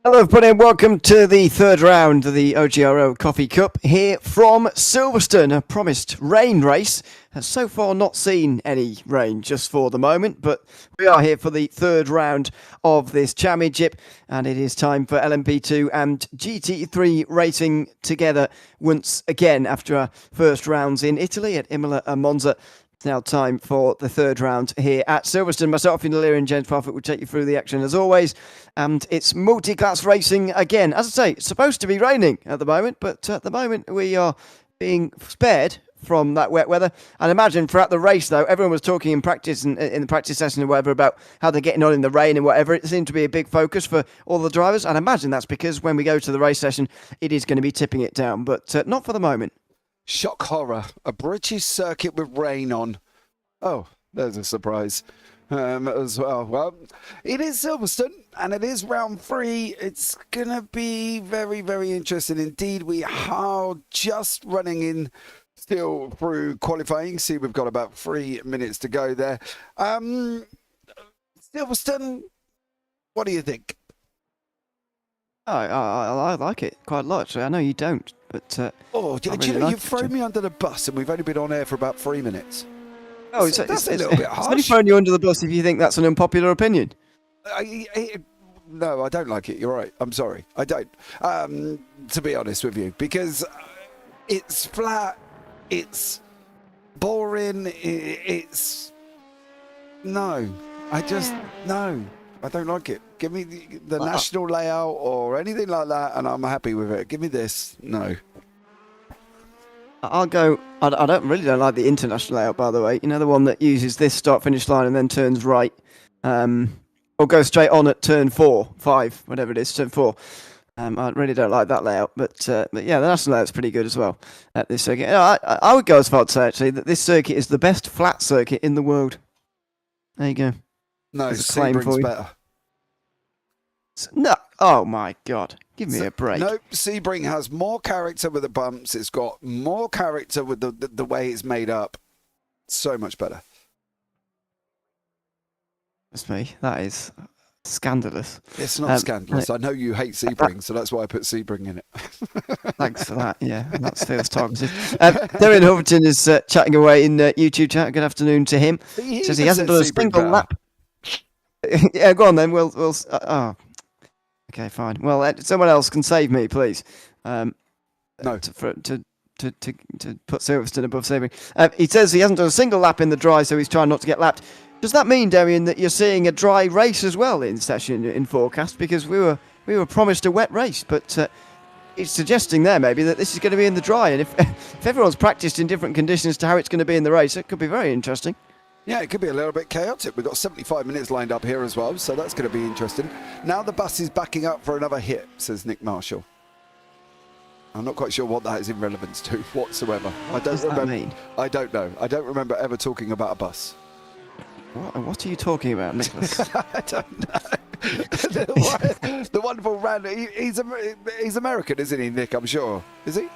Hello everybody and welcome to the third round of the OGRL Coffee Cup here from Silverstone. A promised rain race. Has so far not seen any rain just for the moment, but we are here for the third round of this championship and it is time for LMP2 and GT3 racing together once again after our first rounds in Italy at Imola and Monza. It's now time for the third round here at Silverstone. Myself, Leary and James Parfitt will take you through the action as always. And it's multi-class racing again. As I say, it's supposed to be raining at the moment, but at the moment we are being spared from that wet weather. And imagine throughout the race, though, everyone was talking in practice and in the practice session and whatever about how they're getting on in the rain and whatever. It seemed to be a big focus for all the drivers. And I imagine that's because when we go to the race session, it is going to be tipping it down, but not for the moment. Shock horror, a British circuit with rain on. Oh, there's a surprise as well. Well, it is Silverstone and it is round 3. It's going to be very, very interesting indeed. We are just running in still through qualifying. See, we've got about 3 minutes to go there. Silverstone, what do you think? I like it quite a lot, actually. I know you don't, but... do you know, you've thrown me under the bus and we've only been on air for about 3 minutes. Oh, so that's a little bit harsh. It's only throwing you under the bus if you think that's an unpopular opinion. No, I don't like it. You're right. I'm sorry. I don't. To be honest with you, because it's flat, it's boring, it's... No. No. I don't like it. Give me the national layout or anything like that and I'm happy with it. Give me this. No. I'll go... I don't like the international layout, by the way. You know, the one that uses this start-finish line and then turns right. Or goes straight on at turn 4, 5, whatever it is, turn 4. I really don't like that layout. But yeah, the national layout's pretty good as well at this circuit. I would go as far to say, actually, that this circuit is the best flat circuit in the world. There you go. No, Sebring's better. No. Oh, my God. Give me a break. No, Sebring has more character with the bumps. It's got more character with the way it's made up. So much better. That's me. That is scandalous. It's not scandalous. I know you hate Sebring, so that's why I put Sebring in it. Thanks for that. Yeah, that feels targeted. Darren Hoverton is chatting away in YouTube chat. Good afternoon to him. He says he hasn't done a single lap. Yeah, go on then. We'll okay, fine. Well, someone else can save me, please. No. To put Silverstone above Sebring. He says he hasn't done a single lap in the dry, so he's trying not to get lapped. Does that mean, Darian, that you're seeing a dry race as well in session in forecast? Because we were promised a wet race, but it's suggesting there maybe that this is going to be in the dry. And if everyone's practiced in different conditions to how it's going to be in the race, it could be very interesting. Yeah, it could be a little bit chaotic. We've got 75 minutes lined up here as well, so that's going to be interesting. Now the bus is backing up for another hit, says Nick Marshall. I'm not quite sure what that is in relevance to whatsoever. What does that mean? I don't know. I don't remember ever talking about a bus. What are you talking about, Nicholas? I don't know. the wonderful Randy. He's American, isn't he, Nick? I'm sure. Is he?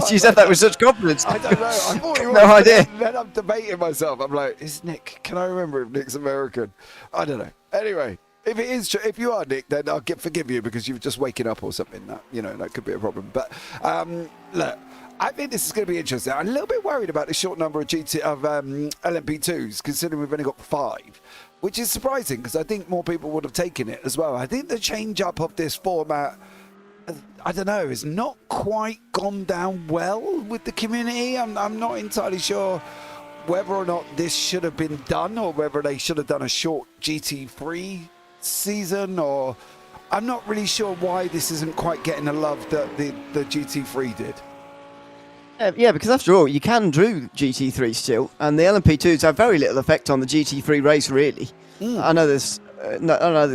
You said that with such confidence. I don't know. I thought he was. No idea. Then I'm debating myself. I'm like, is Nick? Can I remember if Nick's American? I don't know. Anyway, if it is, if you are Nick, then I'll forgive you because you've just waking up or something. That could be a problem. But look, I think this is going to be interesting. I'm a little bit worried about the short number of LMP2s, considering we've only got 5, which is surprising because I think more people would have taken it as well. I think the change up of this format, I don't know, it's not quite gone down well with the community. I'm not entirely sure whether or not this should have been done or whether they should have done a short GT3 season, or I'm not really sure why this isn't quite getting the love that the GT3 did. Yeah, because after all, you can do GT3 still, and the LMP2s have very little effect on the GT3 race, really. I know there's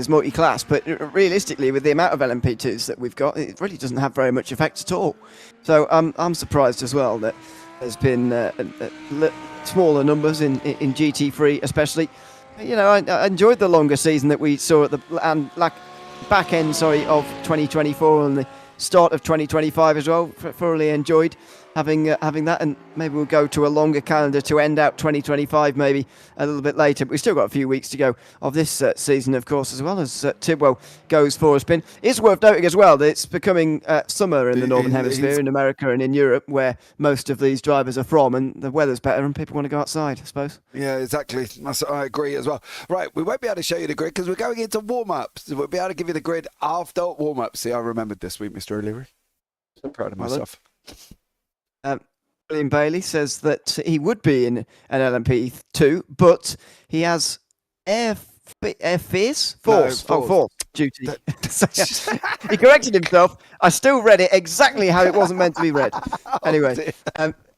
multi-class, but realistically, with the amount of LMP2s that we've got, it really doesn't have very much effect at all. So I'm surprised as well that there's been smaller numbers in GT3, especially. You know, I enjoyed the longer season that we saw at the back end, of 2024 and the start of 2025 as well. Thoroughly enjoyed. having that, and maybe we'll go to a longer calendar to end out 2025 maybe a little bit later. But we've still got a few weeks to go of this season, of course, as well as Tidwell goes for a spin. It's worth noting as well that it's becoming summer in the Northern Hemisphere, in America and in Europe, where most of these drivers are from, and the weather's better and people want to go outside, I suppose. Yeah, exactly. I agree as well. Right, we won't be able to show you the grid because we're going into warm-ups. We'll be able to give you the grid after warm-ups. See, I remembered this week, Mr. O'Leary. So proud of myself. William Bailey says that he would be in an LMP2, but he has air force duty. So, he corrected himself. I still read it exactly how it wasn't meant to be read. Anyway,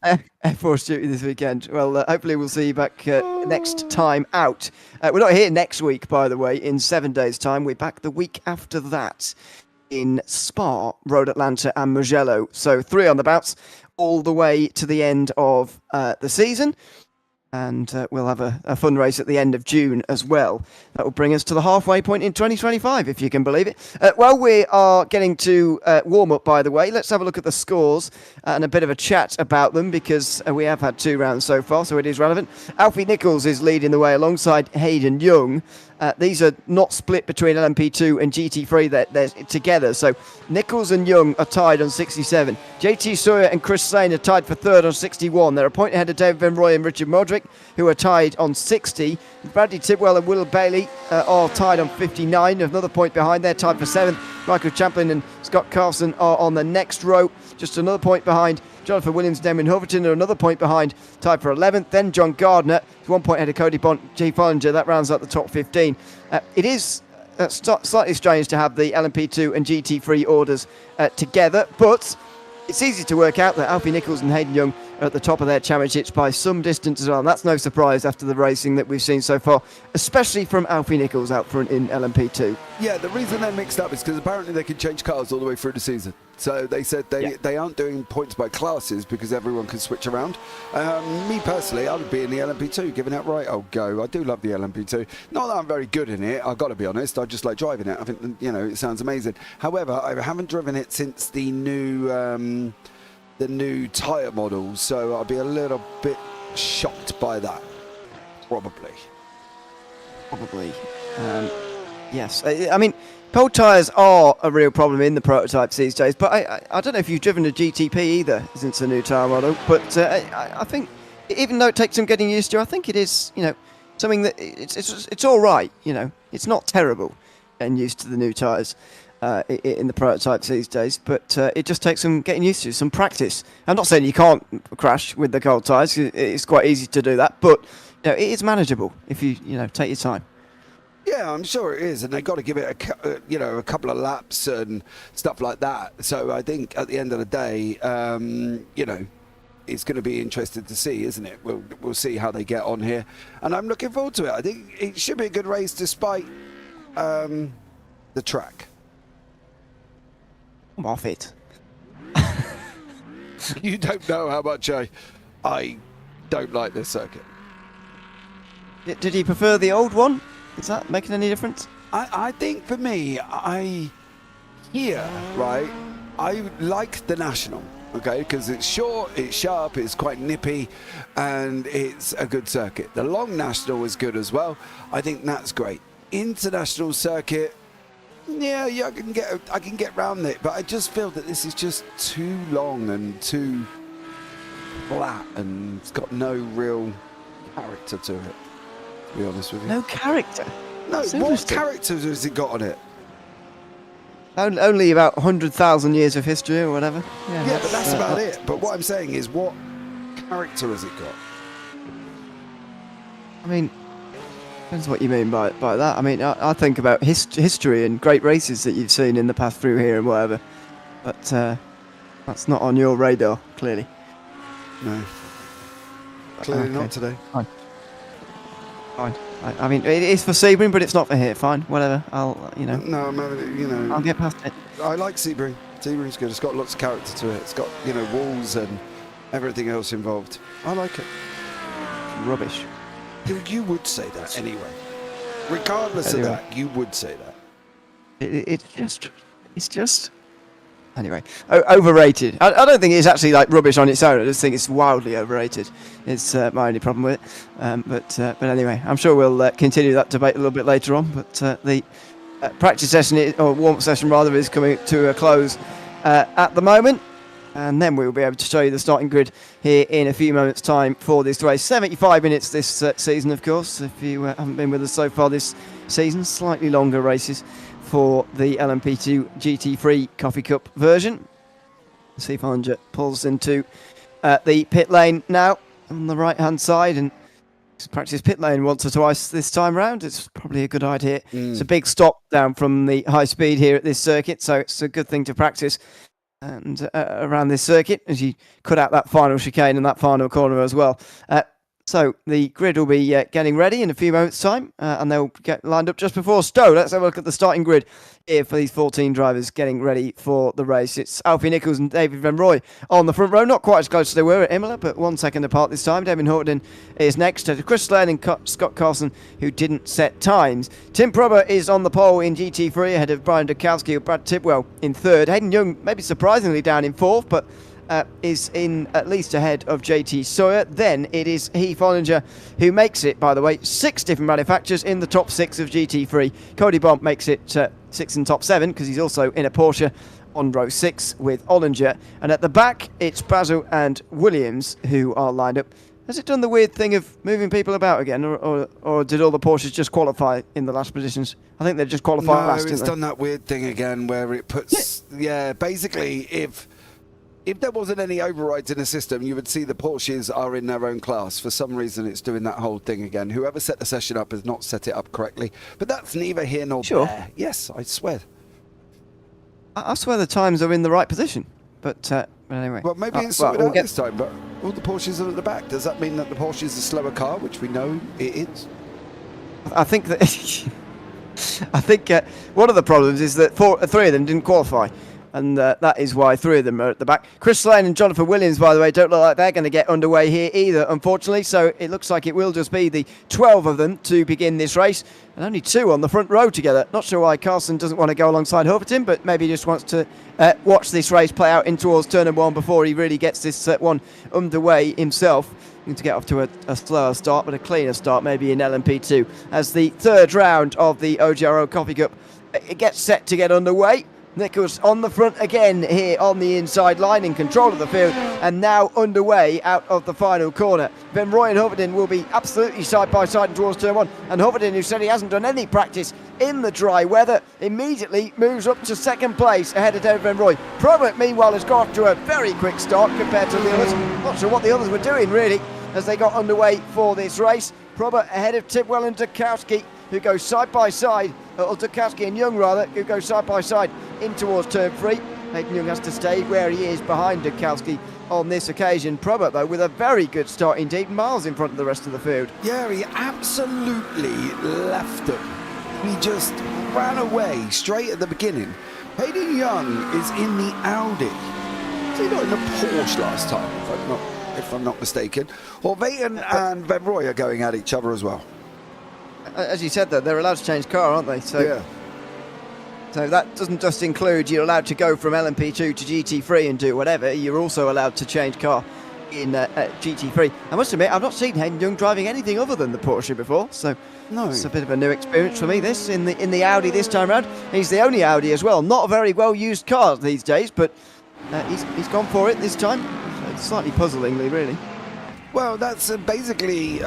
Air Force duty this weekend. Well, hopefully we'll see you back next time out. We're not here next week, by the way, in 7 days' time. We're back the week after that in Spa, Road Atlanta and Mugello. So 3 on the bounce all the way to the end of the season. And we'll have a fun race at the end of June as well. That will bring us to the halfway point in 2025, if you can believe it. While we are getting to warm up, by the way, let's have a look at the scores and a bit of a chat about them, because we have had 2 rounds so far, so it is relevant. Alfie Nichols is leading the way alongside Hayden Young. These are not split between LMP2 and GT3, they're together. So Nichols and Young are tied on 67. JT Sawyer and Chris Sane are tied for 3rd on 61. They're a point ahead of David Van Roy and Richard Modric, who are tied on 60. Bradley Tidwell and Will Bailey are tied on 59. Another point behind, they're tied for 7th. Michael Champlin and Scott Carlson are on the next row, just another point behind. Jonathan Williams and Damon Hoverton are another point behind, tied for 11th. Then John Gardner, 1 point ahead of Cody Bont, G. Follinger. That rounds out the top 15. It is slightly strange to have the LMP2 and GT3 orders together, but it's easy to work out that Alfie Nichols and Hayden Young are at the top of their championships by some distance as well. And that's no surprise after the racing that we've seen so far, especially from Alfie Nichols out front in LMP2. Yeah, the reason they're mixed up is because apparently they can change cars all the way through the season. So they said they aren't doing points by classes because everyone can switch around. Me personally, I would be in the LMP2, giving that right old go. I do love the LMP2. Not that I'm very good in it, I've got to be honest. I just like driving it. I think, it sounds amazing. However, I haven't driven it since the new tyre models, so I'll be a little bit shocked by that. Probably. Yes. I mean, cold tyres are a real problem in the prototypes these days, but I don't know if you've driven a GTP either since the new tyre model, but I think even though it takes some getting used to, I think it is, something that it's all right, It's not terrible getting used to the new tyres in the prototypes these days, but it just takes some getting used to, some practice. I'm not saying you can't crash with the cold tyres, it's quite easy to do that, but it is manageable if you take your time. Yeah, I'm sure it is, and they've got to give it a couple of laps and stuff like that. So I think at the end of the day, it's going to be interesting to see, isn't it? We'll see how they get on here, and I'm looking forward to it. I think it should be a good race despite the track. I'm off it. You don't know how much I don't like this circuit. Did you prefer the old one? Is that making any difference? I think for me, I like the National, okay, because it's short, it's sharp, it's quite nippy, and it's a good circuit. The long National is good as well. I think that's great. International circuit, yeah, I can get round it, but I just feel that this is just too long and too flat, and it's got no real character to it. To be honest with you. No character? No, what character has it got on it? Only about 100,000 years of history or whatever. Yeah, but that's about it. But what I'm saying is, what character has it got? I mean, depends what you mean by that. I mean, I think about history and great races that you've seen in the past through here and whatever. But that's not on your radar, clearly. No. Clearly not today. Fine. I mean, it is for Sebring, but it's not for here. Fine, whatever. I'll. No, I'm I'll get past it. I like Sebring. Sebring's good. It's got lots of character to it. It's got walls and everything else involved. I like it. Rubbish. You would say that anyway. Regardless of that, you would say that. It's just Anyway, overrated. I don't think it's actually like rubbish on its own. I just think it's wildly overrated. It's my only problem with it. But anyway, I'm sure we'll continue that debate a little bit later on. But the practice session, or warm-up session rather, is coming to a close at the moment. And then we'll be able to show you the starting grid here in a few moments' time for this race. 75 minutes this season, of course. If you haven't been with us so far this season, slightly longer races for the LMP2 GT3 Coffee Cup version. See if Hollinger pulls into the pit lane now on the right-hand side and practice pit lane once or twice this time round. It's probably a good idea. It's a big stop down from the high speed here at this circuit, so it's a good thing to practice and around this circuit as you cut out that final chicane and that final corner as well. So the grid will be getting ready in a few moments' time, and they'll get lined up just before Stowe. Let's have a look at the starting grid here for these 14 drivers getting ready for the race. It's Alfie Nichols and David Van Rooij on the front row, not quite as close as they were at Imola, but 1 second apart this time. Damien Horton is next to Chris Lane and Scott Carlson, who didn't set times. Tim Probber is on the pole in GT3 ahead of Brian Dukowski and Brad Tidwell in third. Hayden Young, maybe surprisingly, down in fourth, but is in at least ahead of JT Sawyer. Then it is Heath Hollinger who makes it, by the way, 6 different manufacturers in the top 6 of GT3. Cody Bomp makes it 6 in top 7 because he's also in a Porsche on row 6 with Hollinger. And at the back, it's Basil and Williams who are lined up. Has it done the weird thing of moving people about again, or did all the Porsches just qualify in the last positions? I think they just qualified last, didn't they? No, it's done that weird thing again where it puts... Yeah, basically, if there wasn't any overrides in the system, you would see the Porsches are in their own class. For some reason, it's doing that whole thing again. Whoever set the session up has not set it up correctly. But that's neither here nor there. Yes, I swear. I swear the times are in the right position. But anyway. Well, maybe it's sorted out this time, but all the Porsches are at the back. Does that mean that the Porsche is a slower car, which we know it is? I think that... I think one of the problems is that 3 of them didn't qualify. And that is why 3 of them are at the back. Chris Lane and Jonathan Williams, by the way, don't look like they're going to get underway here either, unfortunately. So it looks like it will just be the 12 of them to begin this race. And only 2 on the front row together. Not sure why Carlson doesn't want to go alongside Huffington, but maybe he just wants to watch this race play out in towards turn 1 before he really gets this one underway himself. To get off to a slower start, but a cleaner start maybe in LMP2. As the 3rd round of the OGRL Coffee Cup it gets set to get underway. Nichols on the front again here on the inside line, in control of the field, and now underway out of the final corner. Van Rooij and Huffington will be absolutely side by side and towards turn 1, and Huffington, who said he hasn't done any practice in the dry weather, immediately moves up to 2nd place ahead of David Van Rooij. Probert, meanwhile, has got off to a very quick start compared to the others. Not sure what the others were doing really as they got underway for this race. Probert ahead of Tidwell and Dukowski, who go side by side, or Dukowski and Young rather, who go side by side in towards turn 3. Hayden Young has to stay where he is behind Dukowski on this occasion. Probert, though, with a very good start indeed, miles in front of the rest of the field. Yeah, he absolutely left them. He just ran away straight at the beginning. Hayden Young is in the Audi. Was he not in the Porsche last time, if I'm not mistaken? Or Veyton and Van Rooij are going at each other as well. As you said, though, they're allowed to change car, aren't they? So, yeah. So that doesn't just include you're allowed to go from LMP2 to GT3 and do whatever. You're also allowed to change car in GT3. I must admit, I've not seen Hayden Young driving anything other than the Porsche before, so no, it's a bit of a new experience for me. This in the Audi this time round. He's the only Audi as well. Not a very well used car these days, but he's gone for it this time. So it's slightly puzzlingly, really. Well, that's basically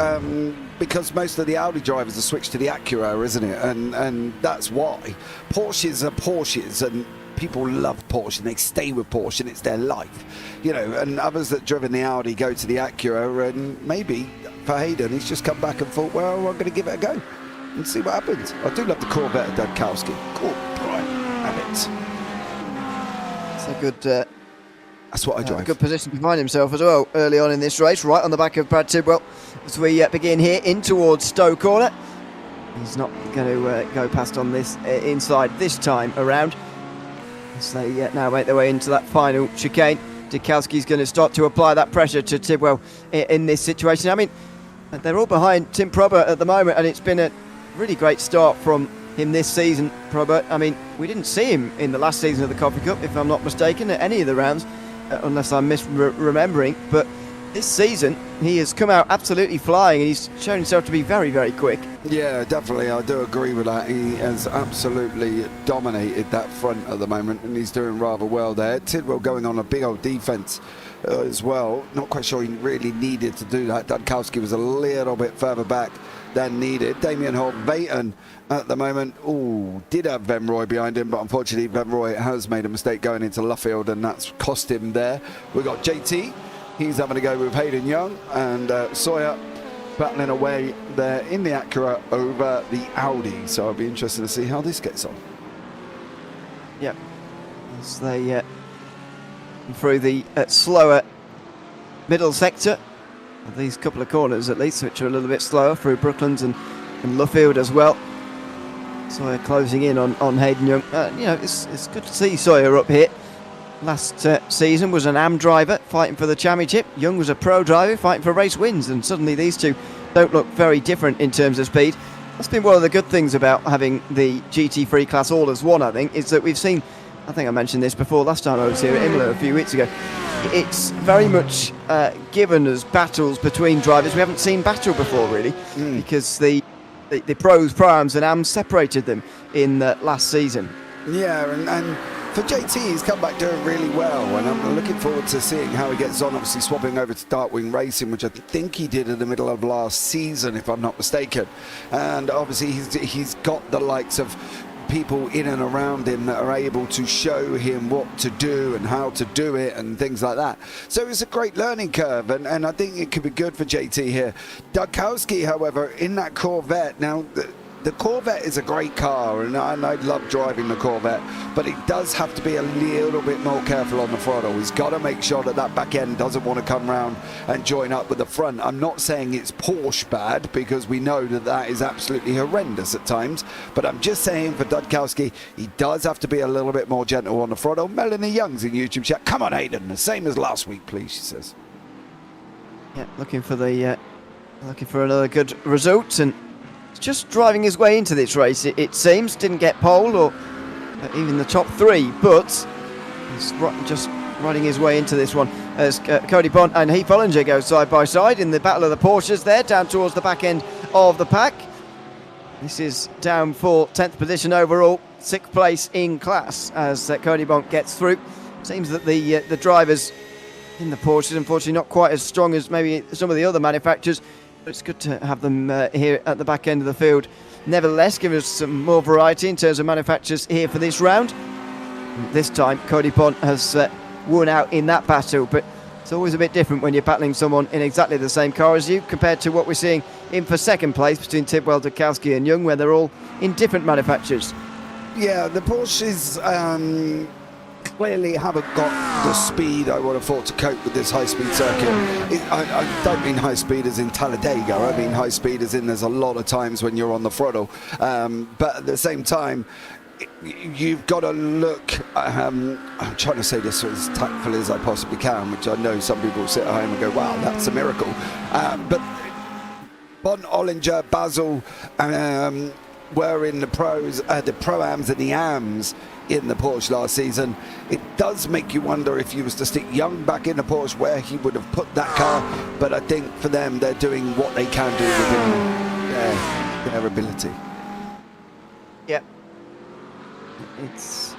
because most of the Audi drivers have switched to the Acura, isn't it? And that's why. Porsches are Porsches, and people love Porsche, and they stay with Porsche, and it's their life. You know, and others that driven the Audi go to the Acura, and maybe for Hayden, he's just come back and thought, well, I'm going to give it a go and see what happens. I do love the Corvette of Dukowski. Cool, right, have it. It's a good... That's what I drive. Good position to find himself as well early on in this race, right on the back of Brad Tidwell as we begin here in towards Stowe Corner. He's not going to go past on this inside this time around. As they now make their way into that final chicane. Dukowski's going to start to apply that pressure to Tidwell in this situation. I mean, they're all behind Tim Probert at the moment, and it's been a really great start from him this season, Probert. I mean, we didn't see him in the last season of the Coffee Cup, if I'm not mistaken, at any of the rounds, unless I'm misremembering. But this season, he has come out absolutely flying, and he's shown himself to be very, very quick. Yeah, definitely. I do agree with that. He has absolutely dominated that front at the moment, and he's doing rather well there. Tidwell going on a big old defence as well. Not quite sure he really needed to do that. Dudkowski was a little bit further back than needed. Damien Holt-Vayton at the moment, did have Venroy behind him, but unfortunately Venroy has made a mistake going into Luffield, and that's cost him there. We've got JT. He's having a go with Hayden Young, and Sawyer battling away there in the Acura over the Audi. So I'll be interested to see how this gets on. Yep. As they through the slower middle sector of these couple of corners, at least, which are a little bit slower, through Brooklands and Luffield as well. Sawyer closing in on Hayden Young. It's good to see Sawyer up here. Last season was an AM driver fighting for the championship. Young was a pro driver fighting for race wins, and suddenly these two don't look very different in terms of speed. That's been one of the good things about having the GT3 class all as one, I think, is that we've seen, I think I mentioned this before last time I was here at Imola a few weeks ago, it's very much given as battles between drivers. We haven't seen battle before, really, because the pros, pro-ams and AMs separated them in last season. Yeah, and for JT, he's come back doing really well, and I'm looking forward to seeing how he gets on, obviously swapping over to Darkwing Racing, which I think he did in the middle of last season, if I'm not mistaken. And obviously he's got the likes of people in and around him that are able to show him what to do and how to do it and things like that. So it's a great learning curve, and I think it could be good for JT here. Dudkowski, however, in that Corvette, now the Corvette is a great car, and I love driving the Corvette, but it does have to be a little bit more careful on the throttle. He's got to make sure that that back end doesn't want to come round and join up with the front. I'm not saying it's Porsche bad, because we know that is absolutely horrendous at times, but I'm just saying for Dudkowski, he does have to be a little bit more gentle on the throttle. Melanie Young's in YouTube chat. Come on, Hayden, the same as last week, please, she says. Yeah, looking for another good result, and just driving his way into this race, it seems. Didn't get pole or even the top three, but he's just riding his way into this one as Cody Bond and Heath Ollinger go side by side in the battle of the Porsches there, down towards the back end of the pack. This is down for 10th position overall, 6th place in class as Cody Bond gets through. Seems that the drivers in the Porsches, unfortunately, not quite as strong as maybe some of the other manufacturers. It's good to have them here at the back end of the field. Nevertheless, give us some more variety in terms of manufacturers here for this round. This time, Cody Pont has won out in that battle, but it's always a bit different when you're battling someone in exactly the same car as you, compared to what we're seeing in for second place between Tidwell, Dudkowski and Young, where they're all in different manufacturers. Yeah, the Porsches clearly haven't got the speed I would have thought to cope with this high-speed circuit. I don't mean high speed as in Talladega, I mean high speed as in there's a lot of times when you're on the throttle, but at the same time you've got to look, I'm trying to say this as tactfully as I possibly can, which I know some people will sit at home and go, wow, that's a miracle, but Bond, Ollinger, Basil were in the pros, the Pro-Ams and the AMs in the Porsche last season. It does make you wonder if you was to stick Young back in the Porsche, where he would have put that car, but I think for them they're doing what they can do within their ability. Yeah, it's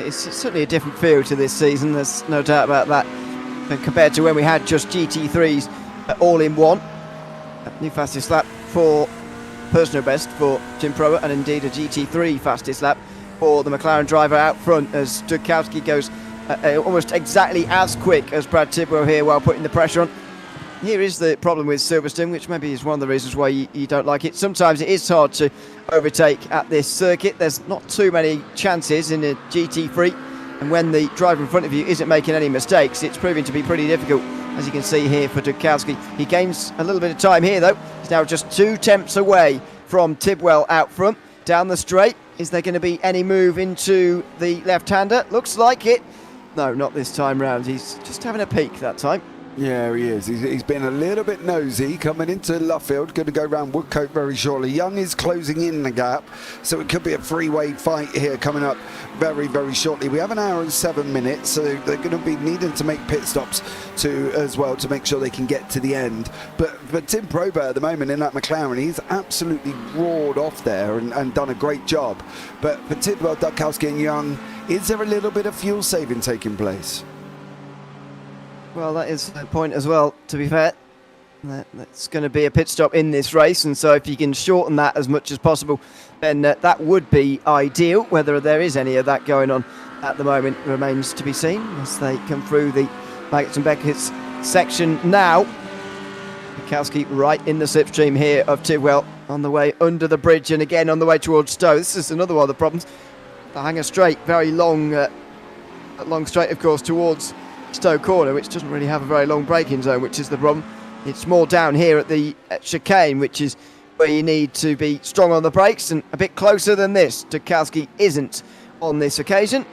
certainly a different feel to this season, there's no doubt about that, and compared to when we had just GT3s all in one. New fastest lap for personal best for Jim Probert, and indeed a GT3 fastest lap for the McLaren driver out front, as Dudkowski goes almost exactly as quick as Brad Tidwell here while putting the pressure on. Here is the problem with Silverstone, which maybe is one of the reasons why you don't like it. Sometimes it is hard to overtake at this circuit. There's not too many chances in a GT3, and when the driver in front of you isn't making any mistakes, it's proving to be pretty difficult, as you can see here for Dudkowski. He gains a little bit of time here though. He's now just 2 tenths away from Tidwell out front. Down the straight, is there going to be any move into the left-hander? Looks like it. No, not this time round. He's just having a peek that time. Yeah, he is. He's been a little bit nosy coming into Luffield. Going to go around Woodcote very shortly. Young is closing in the gap, so it could be a three-way fight here coming up very, very shortly. We have an hour and 7 minutes, so they're going to be needing to make pit stops as well to make sure they can get to the end. But Tim Probert at the moment in that McLaren, he's absolutely roared off there and done a great job. But for Tidwell, Dudkowski and Young, is there a little bit of fuel saving taking place? Well, that is a point as well, to be fair. That's going to be a pit stop in this race, and so if you can shorten that as much as possible, then that would be ideal. Whether there is any of that going on at the moment remains to be seen as they come through the Baggett's and Beckett's section now. Dudkowski right in the slipstream here of Tidwell on the way under the bridge and again on the way towards Stowe. This is another one of the problems. The hanger straight, very long straight, of course, towards Stowe Corner, which doesn't really have a very long braking zone, which is the problem. It's more down here at the chicane, which is where you need to be strong on the brakes and a bit closer than this. Dudkowski isn't on this occasion,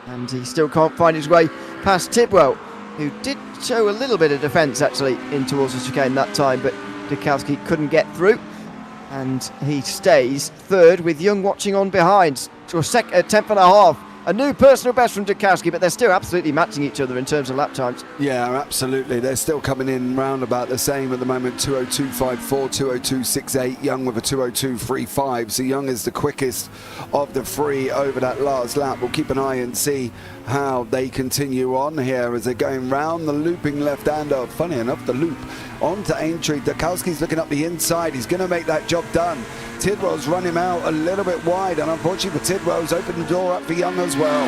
and he still can't find his way past Tidwell, who did show a little bit of defence actually in towards the chicane that time, but Dudkowski couldn't get through, and he stays third with Young watching on behind to a tenth and a half. A new personal best from Dudkowski, but they're still absolutely matching each other in terms of lap times. Yeah, absolutely. They're still coming in round about the same at the moment. 2:02.54, 2:02.68. Young with a 2:02.35. So Young is the quickest of the three over that last lap. We'll keep an eye and see how they continue on here as they're going round the looping left-hander. Funny enough, the loop onto Aintree. Dudkowski's looking up the inside. He's going to make that job done. Tidwell's run him out a little bit wide, and unfortunately for Tidwell's opened the door up for Young as well.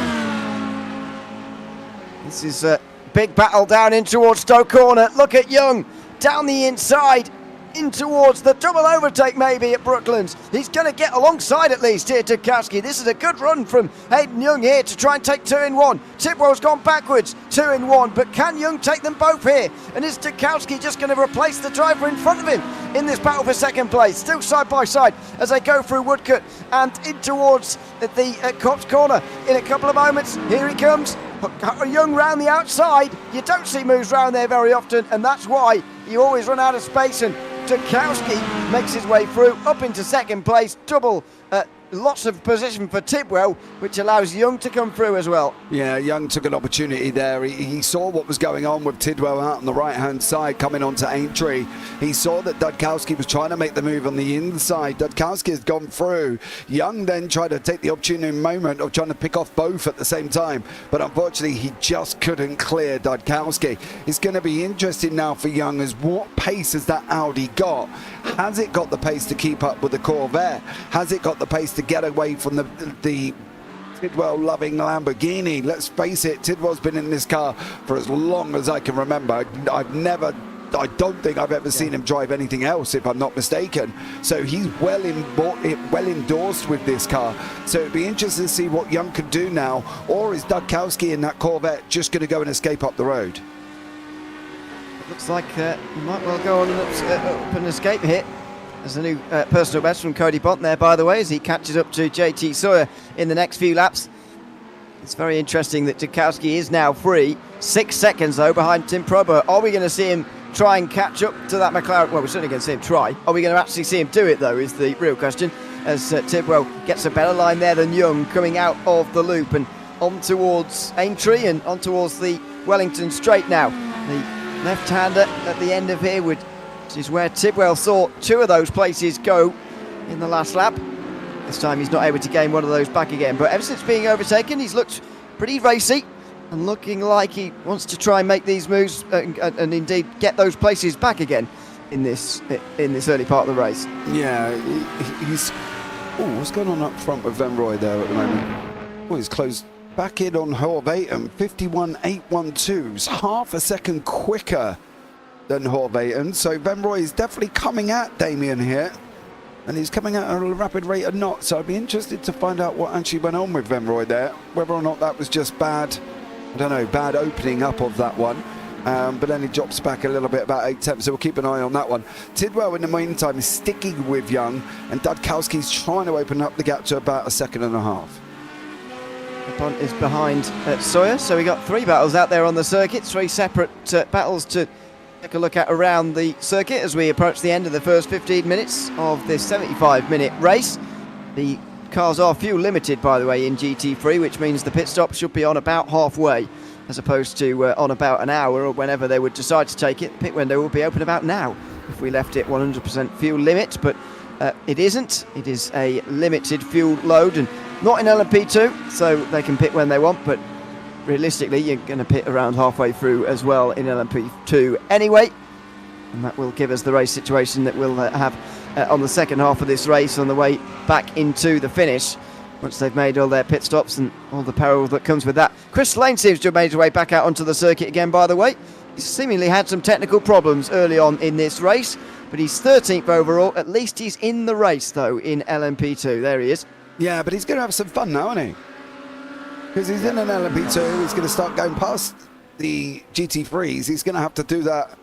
This is a big battle down in towards Stowe Corner. Look at Young down the inside in towards the double overtake maybe at Brooklands. He's going to get alongside at least here, Dudkowski. This is a good run from Hayden Young here to try and take 2 in 1. Tidwell's gone backwards, 2 in 1, but can Young take them both here? And is Dudkowski just going to replace the driver in front of him in this battle for second place? Still side by side as they go through Woodcote and in towards the Cops Corner in a couple of moments. Here he comes. Young round the outside. You don't see moves round there very often, and that's why you always run out of space, and Dudkowski makes his way through up into second place. Double lots of position for Tidwell, which allows Young to come through as well. Yeah, Young took an opportunity there. He saw what was going on with Tidwell out on the right-hand side coming onto Aintree. He saw that Dudkowski was trying to make the move on the inside. Dudkowski has gone through. Young then tried to take the opportunity moment of trying to pick off both at the same time, but unfortunately he just couldn't clear Dudkowski. It's going to be interesting now for Young as what pace has that Audi got? Has it got the pace to keep up with the Corvette? Has it got the pace to get away from the Tidwell-loving Lamborghini? Let's face it, Tidwell's been in this car for as long as I can remember. I don't think I've ever seen him drive anything else, if I'm not mistaken. So he's well endorsed with this car. So it'd be interesting to see what Young can do now. Or is Dudkowski in that Corvette just going to go and escape up the road? Looks like he might well go on up and escape here. There's a new personal best from Cody Bont there, by the way, as he catches up to JT Sawyer in the next few laps. It's very interesting that Dudkowski is now free. 6 seconds, though, behind Tim Probert. Are we going to see him try and catch up to that McLaren? Well, we're certainly going to see him try. Are we going to actually see him do it, though, is the real question, as Tidwell gets a better line there than Young coming out of the loop and on towards Aintree and on towards the Wellington straight now. The left-hander at the end of here, which is where Tidwell saw 2 of those places go in the last lap. This time he's not able to gain one of those back again, but ever since being overtaken he's looked pretty racy and looking like he wants to try and make these moves and indeed get those places back again in this early part of the race. Yeah, he's... Oh, what's going on up front with Venroy there at the moment? Oh, he's closed back in on Horvaten, 51.812, is half a second quicker than Horvaten. So Venroy is definitely coming at Damien here, and he's coming at a rapid rate of knots. So I'd be interested to find out what actually went on with Venroy there, whether or not that was just bad, I don't know, bad opening up of that one. But then he drops back a little bit, about 8 tenths, so we'll keep an eye on that one. Tidwell, in the meantime, is sticking with Young, and Dudkowski's trying to open up the gap to about 1.5 seconds. Bont is behind Sawyer, so we got 3 battles out there on the circuit, 3 separate battles to take a look at around the circuit as we approach the end of the first 15 minutes of this 75-minute race. The cars are fuel limited, by the way, in GT3, which means the pit stop should be on about halfway, as opposed to on about an hour or whenever they would decide to take it. The pit window will be open about now if we left it 100% fuel limit, but it isn't. It is a limited fuel load and not in LMP2, so they can pit when they want, but realistically you're going to pit around halfway through as well in LMP2 anyway, and that will give us the race situation that we'll have on the second half of this race on the way back into the finish once they've made all their pit stops and all the peril that comes with that. Chris Lane seems to have made his way back out onto the circuit again, by the way. He's seemingly had some technical problems early on in this race, but he's 13th overall. At least he's in the race though in LMP2. There he is. Yeah, but he's going to have some fun now, isn't he? Because he's in an LMP2, he's going to start going past the GT3s. He's going to have to do that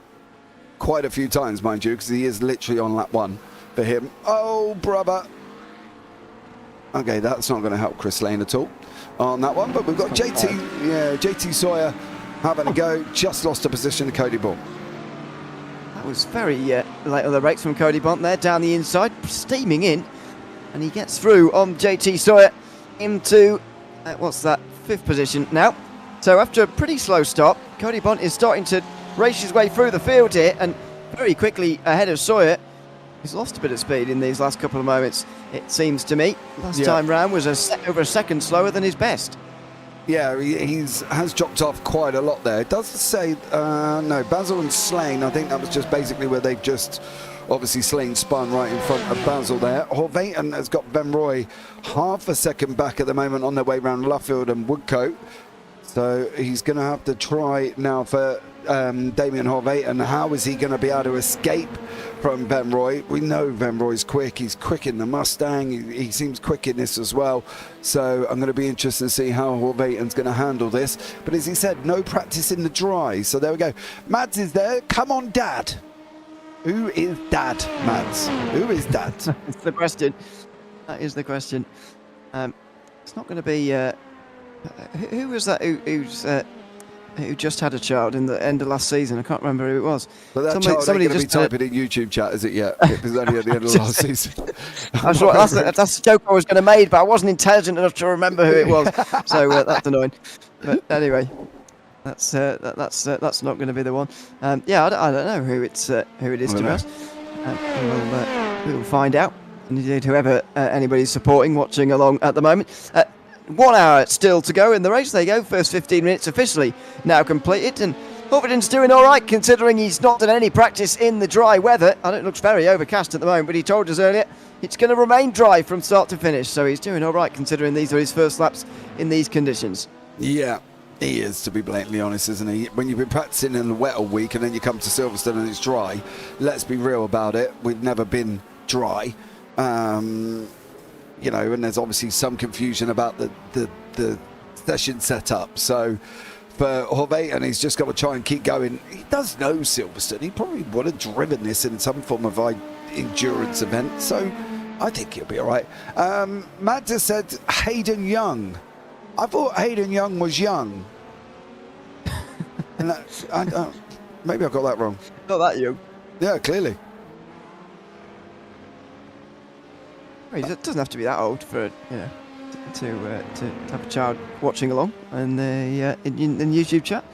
quite a few times, mind you, because he is literally on lap 1 for him. Oh, brother. Okay, that's not going to help Chris Lane at all on that one, but we've got JT Sawyer having a go. Just lost a position to Cody Ball. That was very late on the brakes from Cody Bont there, down the inside, steaming in, and he gets through on JT Sawyer into, what's that, 5th position now. So after a pretty slow start, Cody Bont is starting to race his way through the field here, and very quickly ahead of Sawyer. He's lost a bit of speed in these last couple of moments, it seems to me. Last time round was over a second slower than his best. Yeah, he has dropped off quite a lot there. It does say, no, Basil and Slane, I think that was just basically where they've just, obviously Slane spun right in front of Basil there. Horvaten has got Ben Roy half a second back at the moment on their way around Luffield and Woodcote. So he's going to have to try now for Damien Horvaten. How is he going to be able to escape from Ben Roy? We know Ben Roy's quick. He's quick in the Mustang. He seems quick in this as well. So I'm going to be interested to see how Horvaten's going to handle this. But as he said, no practice in the dry. So there we go. Mads is there. Come on, Dad. Who is Dad, Mads? Who is Dad? That's the question. That is the question. It's not going to be... who was that who just had a child in the end of last season? I can't remember who it was. But that somebody just be typing in YouTube chat, is it yet? It was only at the end of last season. That's the joke I was going to make, but I wasn't intelligent enough to remember who it was. So that's annoying. But anyway, that's not going to be the one. Yeah, I don't know who it is, to be honest. We'll find out. Indeed, whoever anybody's supporting, watching along at the moment. 1 hour still to go in the race. There you go, first 15 minutes officially now completed, and Horvaten's doing all right considering he's not done any practice in the dry weather. I know it looks very overcast at the moment, but he told us earlier it's going to remain dry from start to finish, so he's doing all right considering these are his first laps in these conditions. Yeah, he is, to be blatantly honest, isn't he? When you've been practicing in the wet all week and then you come to Silverstone and it's dry, let's be real about it, we've never been dry. You know, and there's obviously some confusion about the session setup. So for Horvaten, he's just got to try and keep going. He does know Silverstone. He probably would have driven this in some form of endurance event. So I think he'll be all right. Matt just said Hayden Young. I thought Hayden Young was young. And maybe I got that wrong. Not that young. Yeah, clearly. He doesn't have to be that old for to have a child watching along in the in YouTube chat.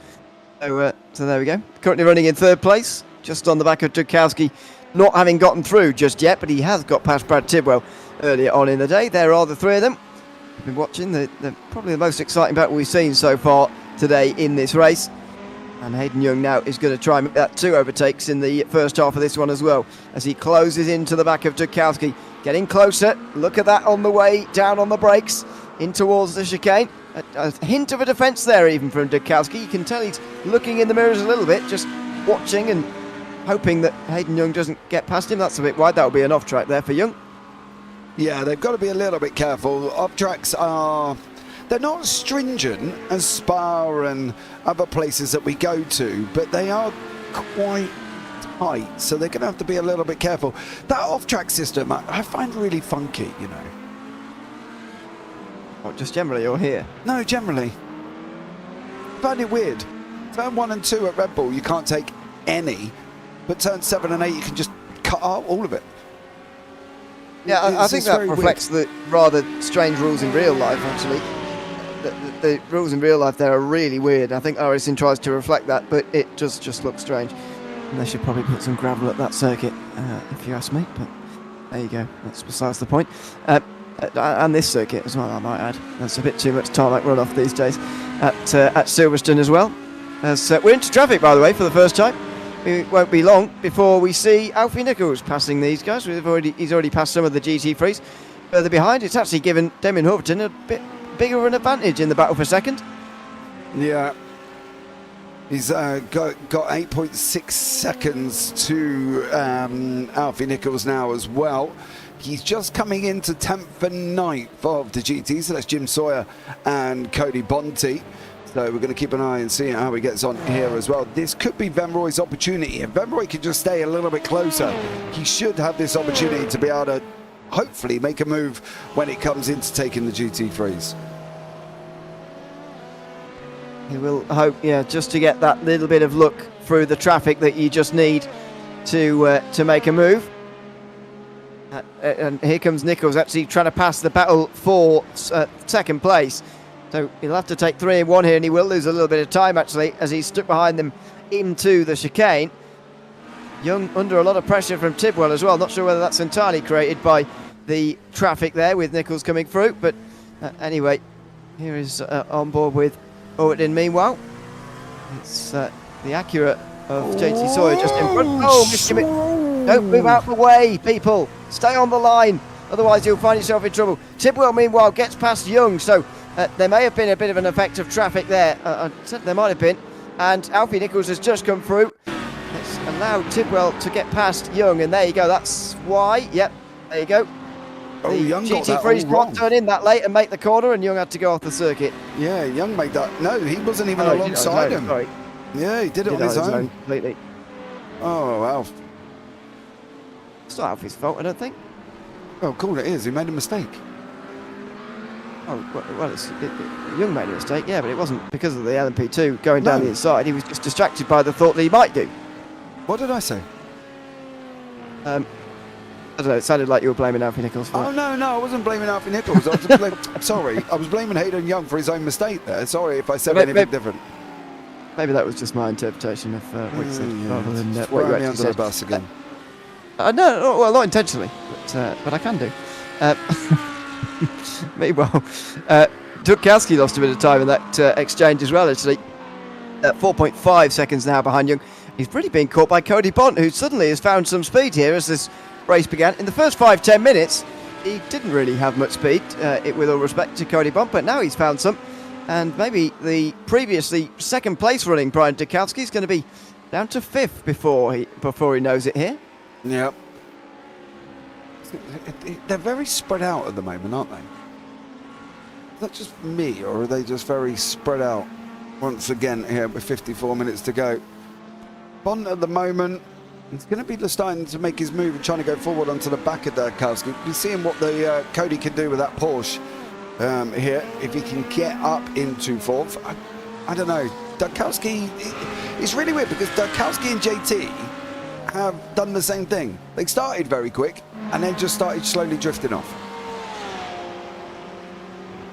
So there we go. Currently running in 3rd place, just on the back of Dudkowski, not having gotten through just yet, but he has got past Brad Tidwell earlier on in the day. There are the 3 of them. We've been watching the probably the most exciting battle we've seen so far today in this race. And Hayden Young now is going to try and make that 2 overtakes in the first half of this one as well, as he closes into the back of Dudkowski. Getting closer. Look at that on the way down on the brakes in towards the chicane. A hint of a defence there even from Dudkowski. You can tell he's looking in the mirrors a little bit, just watching and hoping that Hayden Young doesn't get past him. That's a bit wide. That'll be an off track there for Young. Yeah, they've got to be a little bit careful. Off tracks are... They're not as stringent as Spa and other places that we go to, but they are quite tight, so they're going to have to be a little bit careful. That off-track system I find really funky, you know. What, just generally or here? No, generally. I find it weird. Turn 1 and 2 at Red Bull, you can't take any, but turn 7 and 8, you can just cut out all of it. Yeah, I think that reflects the rather strange rules in real life, actually. The rules in real life there are really weird. I think racing tries to reflect that, but it just looks strange. And they should probably put some gravel at that circuit, if you ask me. But there you go. That's besides the point. And this circuit as well, I might add. There's a bit too much tarmac runoff these days at Silverstone as well. As we're into traffic, by the way, for the first time. It won't be long before we see Alfie Nichols passing these guys. He's already passed some of the GT3s. Further behind, it's actually given Damien Hoverton a bit bigger of an advantage in the battle for second. Yeah. He's got 8.6 seconds to Alfie Nichols now as well. He's just coming into 10th and 9th of the GT, so that's Jim Sawyer and Cody Bonte. So we're going to keep an eye and see how he gets on here as well. This could be Venroy's opportunity. If Venroy can just stay a little bit closer, he should have this opportunity to be able to hopefully make a move when it comes into taking the GT3s. He will hope, yeah, just to get that little bit of look through the traffic that you just need to make a move. And here comes Nichols actually trying to pass the battle for second place. So he'll have to take 3 in 1 here, and he will lose a little bit of time actually as he's stuck behind them into the chicane. Young under a lot of pressure from Tidwell as well. Not sure whether that's entirely created by the traffic there with Nichols coming through, but anyway, here is on board with Overton meanwhile. It's the Acura of JT Sawyer just in front. Oh, missed him. Don't move out the way, people. Stay on the line, otherwise you'll find yourself in trouble. Tidwell meanwhile gets past Young, so there may have been a bit of an effect of traffic there. There might have been. And Alfie Nichols has just come through. It's allowed Tidwell to get past Young, and there you go. That's why. Yep, there you go. Oh, the Young got that GT3s all wrong. can't turn in that late and make the corner, and Young had to go off the circuit. Yeah, Young made that. No, he wasn't even alongside him. Sorry. Yeah, he did it on his own. Completely. Oh, Alf. It's not Alfie's fault, I don't think. Oh, cool, it is. He made a mistake. Oh, well, Young made a mistake, yeah, but it wasn't because of the LMP2 going down the inside. He was just distracted by the thought that he might do. What did I say? I don't know, it sounded like you were blaming Alfie Nichols for Oh, no, I wasn't blaming Alfie Nichols. I was sorry, I was blaming Hayden Young for his own mistake there. Sorry if I said anything different. Maybe that was just my interpretation of what you said, rather than what you Throw me actually under said. the bus again. No, well, not intentionally, but I can do. Meanwhile, Dudkowski lost a bit of time in that exchange as well, actually. 4.5 seconds now behind Young. He's really been caught by Cody Bont, who suddenly has found some speed here as this race began. In the first 5-10 minutes, he didn't really have much speed, with all respect to Cody Bont, but now he's found some. And maybe the previously second place running Brian Dudkowski is going to be down to 5th before he knows it here. Yep. They're very spread out at the moment, aren't they? Is that just me, or are they just very spread out once again here with 54 minutes to go? Bont at the moment, he's going to be starting to make his move and trying to go forward onto the back of Dudkowski. We're seeing what the Cody can do with that Porsche here. If he can get up into 4th, I don't know. Dudkowski, it's really weird because Dudkowski and JT have done the same thing. They started very quick and then just started slowly drifting off.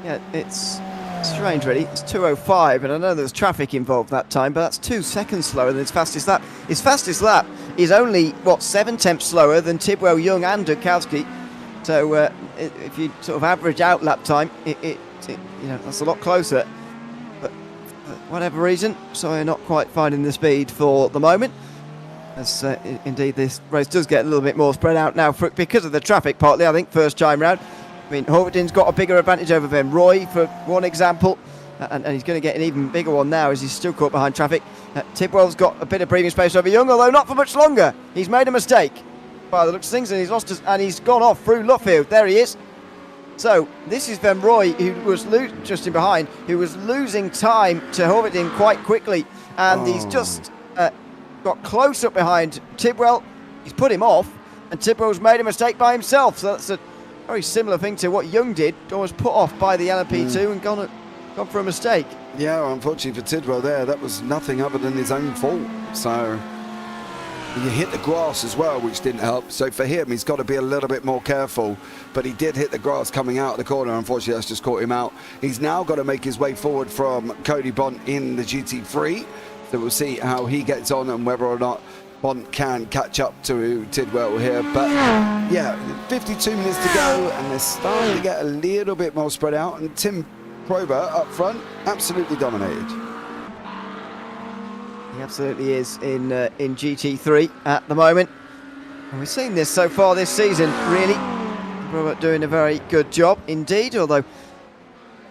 Yeah, it's strange really. It's 2:05, and I know there's traffic involved that time, but that's 2 seconds slower than his fastest lap. His fastest lap is only, 7/10 slower than Tidwell, Young and Dudkowski. So if you sort of average out lap time, that's a lot closer. But for whatever reason, so we're not quite finding the speed for the moment. As indeed this race does get a little bit more spread out now because of the traffic partly, I think, first time round. I mean, Hoverton's got a bigger advantage over Venroy for one example, and he's going to get an even bigger one now as he's still caught behind traffic. Tidwell's got a bit of breathing space over Young, although not for much longer. He's made a mistake by the looks of things, and he's gone off through Luffield. There he is. So this is Venroy, who was just in behind, who was losing time to Hoverton quite quickly, and he's just got close up behind Tidwell. He's put him off, and Tidwell's made a mistake by himself. So that's a very similar thing to what Young did. Was put off by the LMP2 and gone for a mistake. Yeah, unfortunately for Tidwell there, that was nothing other than his own fault. So he hit the grass as well, which didn't help. So for him, he's got to be a little bit more careful. But he did hit the grass coming out of the corner. Unfortunately, that's just caught him out. He's now got to make his way forward from Cody Bont in the GT3. So we'll see how he gets on and whether or not Bont can catch up to Tidwell here. But yeah, 52 minutes to go, and they're starting to get a little bit more spread out. And Tim Prober up front, absolutely dominated. He absolutely is in GT3 at the moment. And we've seen this so far this season, really. Robert doing a very good job indeed, although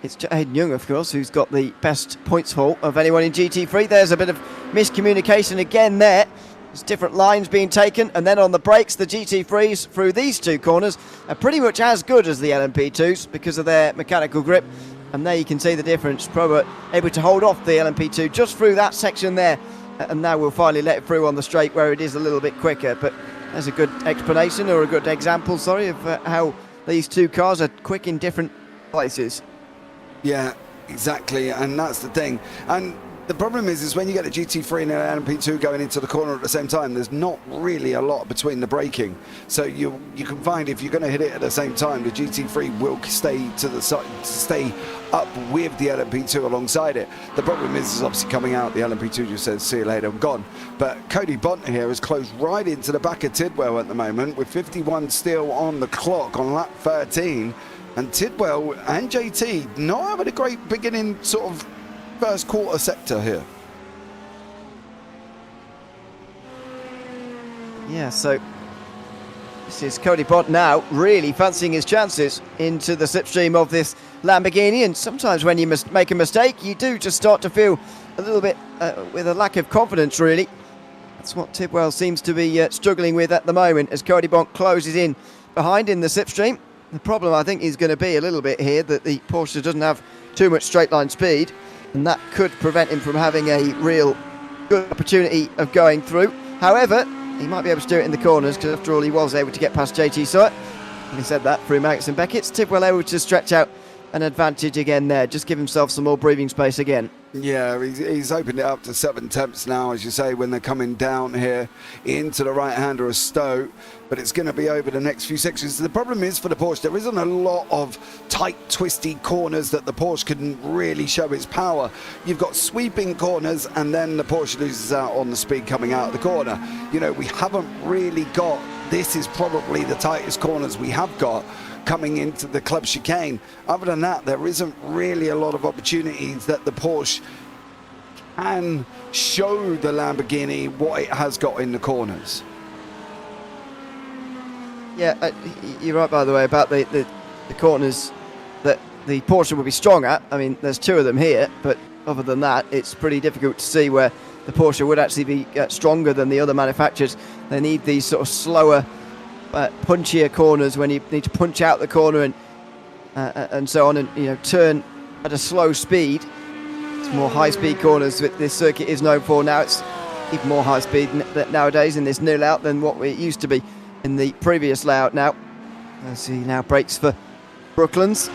it's Hayden Young, of course, who's got the best points haul of anyone in GT3. There's a bit of miscommunication again there. There's different lines being taken, and then on the brakes, the GT3s through these two corners are pretty much as good as the LMP2s because of their mechanical grip. And there you can see the difference. Probert able to hold off the LMP2 just through that section there, and now we'll finally let it through on the straight where it is a little bit quicker. But there's a good explanation, or a good example, sorry, of how these two cars are quick in different places. Yeah, exactly, and that's the thing. And the problem is when you get a GT3 and an LMP2 going into the corner at the same time, there's not really a lot between the braking. So you can find if you're going to hit it at the same time, the GT3 will stay to the side, stay up with the LMP2 alongside it. The problem is obviously coming out, the LMP2 just says, see you later, I'm gone. But Cody Bont here has closed right into the back of Tidwell at the moment with 51 still on the clock on lap 13. And Tidwell and JT not having a great beginning sort of first quarter sector here. Yeah, so this is Cody Bont now really fancying his chances into the slipstream of this Lamborghini, and sometimes when you must make a mistake, you do just start to feel a little bit with a lack of confidence, really. That's what Tidwell seems to be struggling with at the moment as Cody Bont closes in behind in the slipstream. The problem, I think, is going to be a little bit here that the Porsche doesn't have too much straight line speed, and that could prevent him from having a real good opportunity of going through. However, he might be able to do it in the corners because after all he was able to get past JT Sawyer. Having said that, through Magnussen and Beckett's, Tidwell able to stretch out an advantage again there, just give himself some more breathing space again. Yeah, he's opened it up to 7 tenths now, as you say, when they're coming down here into the right-hander of Stowe. But it's going to be over the next few sections. The problem is for the Porsche, there isn't a lot of tight, twisty corners that the Porsche can really show its power. You've got sweeping corners, and then the Porsche loses out on the speed coming out of the corner. You know, we haven't really got, this is probably the tightest corners we have got coming into the club chicane. Other than that, there isn't really a lot of opportunities that the Porsche can show the Lamborghini what it has got in the corners. Yeah, you're right, by the way, about the corners that the Porsche will be strong at. I mean, there's 2 of them here, but other than that, it's pretty difficult to see where the Porsche would actually be stronger than the other manufacturers. They need these sort of slower, punchier corners when you need to punch out the corner and so on, and you know, turn at a slow speed. It's more high-speed corners that this circuit is known for now. It's even more high-speed nowadays in this new layout than what it used to be in the previous layout. Now, as he now brakes for Brooklands,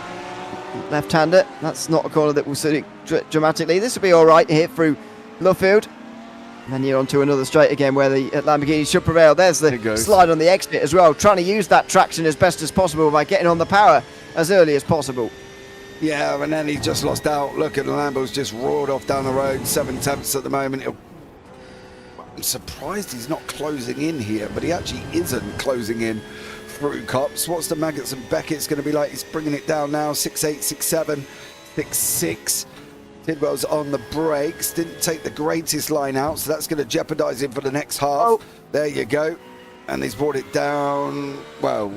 left-hander. That's not a corner that will suit dramatically. This will be all right here through Luffield. And then you're onto another straight again where the Lamborghini should prevail. There's the slide on the exit as well, trying to use that traction as best as possible by getting on the power as early as possible. Yeah, and then he just lost out. Look at the Lambo's just roared off down the road, 7 tenths at the moment. I'm surprised he's not closing in here, but he actually isn't closing in through Cops. What's the Magnussen and Beckett's going to be like? He's bringing it down now, 6.8, 6.7, 6.6. Tidwell's on the brakes, didn't take the greatest line out, so that's going to jeopardise him for the next half. Oh. There you go. And he's brought it down. Well,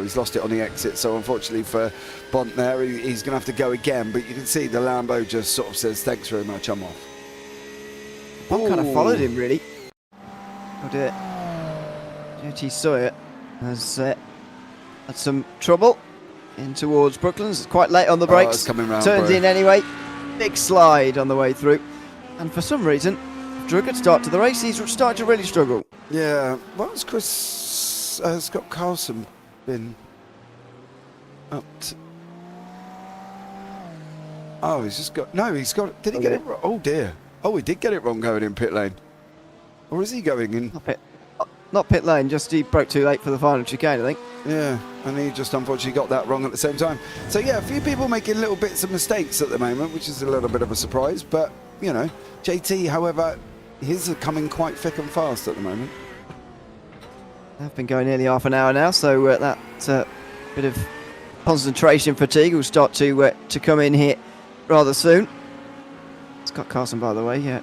he's lost it on the exit, so unfortunately for Bont there, he's going to have to go again. But you can see the Lambo just sort of says, thanks very much, I'm off. Bont kind of followed him, really. Oh dear. JT Sawyer has had some trouble in towards Brooklands. It's quite late on the brakes. It's coming round, turns in anyway. Big slide on the way through. And for some reason, after a good start to the race, he's starting to really struggle. Yeah. What's Scott Carlson been up to... Oh, he's just got... No, he's got... Did he get it wrong? Oh, dear. Oh, he did get it wrong going in pit lane. Or is he going in? Not pit lane, just he broke too late for the final chicane, I think. Yeah, and he just unfortunately got that wrong at the same time. So, yeah, a few people making little bits of mistakes at the moment, which is a little bit of a surprise. But, you know, JT, however, his are coming quite thick and fast at the moment. They've been going nearly half an hour now, so that bit of concentration fatigue will start to come in here rather soon. Scott Carson, by the way,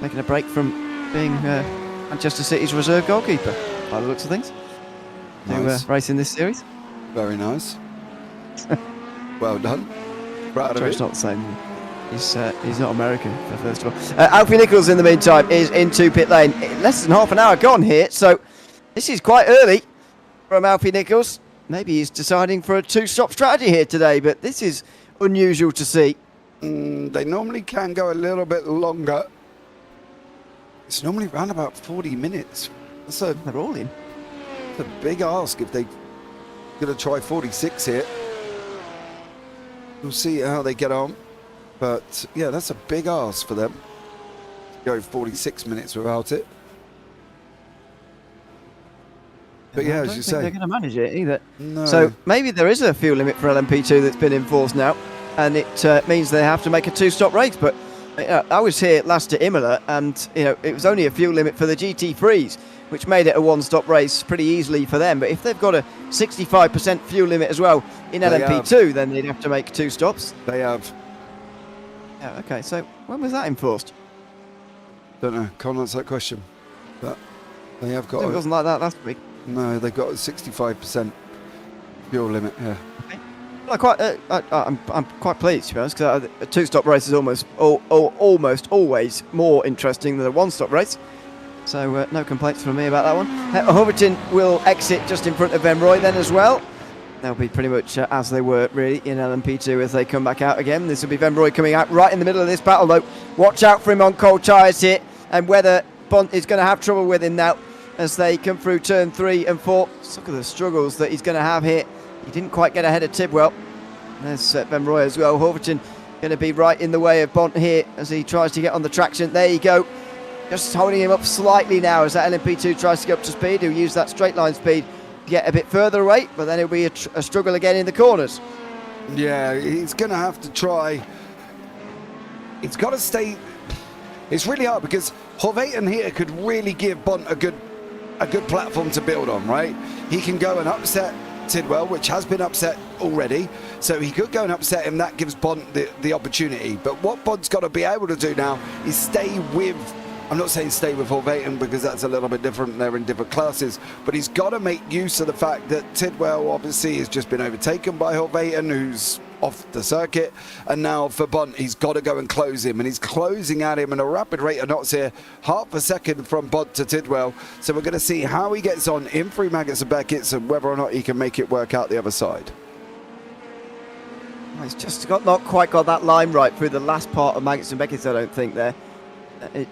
making a break from being Manchester City's reserve goalkeeper, by the looks of things. Nice. To race in this series. Very nice. Well done. Proud of It's it. not the same. He's not American, first of all. Alfie Nichols, in the meantime, is into pit lane. Less than half an hour gone here, so this is quite early from Alfie Nichols. Maybe he's deciding for a two-stop strategy here today, but this is unusual to see. They normally can go a little bit longer. It's normally around about 40 minutes. They're all in. That's a big ask if they're going to try 46 here. We'll see how they get on. But, yeah, that's a big ask for them. Go 46 minutes without it. But, yeah, as you say, they're going to manage it either. No. So maybe there is a fuel limit for LMP2 that's been enforced now, and it means they have to make a two-stop race. But I was here last at Imola, and it was only a fuel limit for the GT3s, which made it a one-stop race pretty easily for them. But if they've got a 65% fuel limit as well in LMP2, then they'd have to make two stops. They have. Yeah, okay, so when was that enforced? Don't know. Can't answer that question. But they have got... It wasn't like that last week. No, they've got a 65% fuel limit, yeah. Okay. I'm quite pleased, to be honest, because a two-stop race is almost always more interesting than a one-stop race. So no complaints from me about that one. Hoverton will exit just in front of Venroy then as well. They'll be pretty much as they were really in LMP2 as they come back out again. This will be Venroy coming out right in the middle of this battle though. Watch out for him on cold tyres here, and whether Bont is going to have trouble with him now as they come through turn 3 and 4. Look at the struggles that he's going to have here. He didn't quite get ahead of Tidwell. There's Venroy as well. Hoverton going to be right in the way of Bont here as he tries to get on the traction. There you go. Just holding him up slightly now as that LMP2 tries to get up to speed. He'll use that straight line speed to get a bit further away, but then it'll be a struggle again in the corners. Yeah, he's going to have to try. It's got to stay. It's really hard because Horvath here could really give Bont a good platform to build on, right? He can go and upset Tidwell, which has been upset already, so he could go and upset him. That gives Bont the opportunity. But what Bont's got to be able to do now is stay with, I'm not saying stay with Horvath because that's a little bit different, they're in different classes, but he's got to make use of the fact that Tidwell obviously has just been overtaken by Horvath, who's off the circuit, and now for Bont he's got to go and close him, and he's closing at him in a rapid rate of knots here, half a second from Bont to Tidwell. So we're going to see how he gets on in through Maggots and Beckett's and whether or not he can make it work out the other side. He's just not quite got that line right through the last part of Maggots and Beckett's, I don't think, there.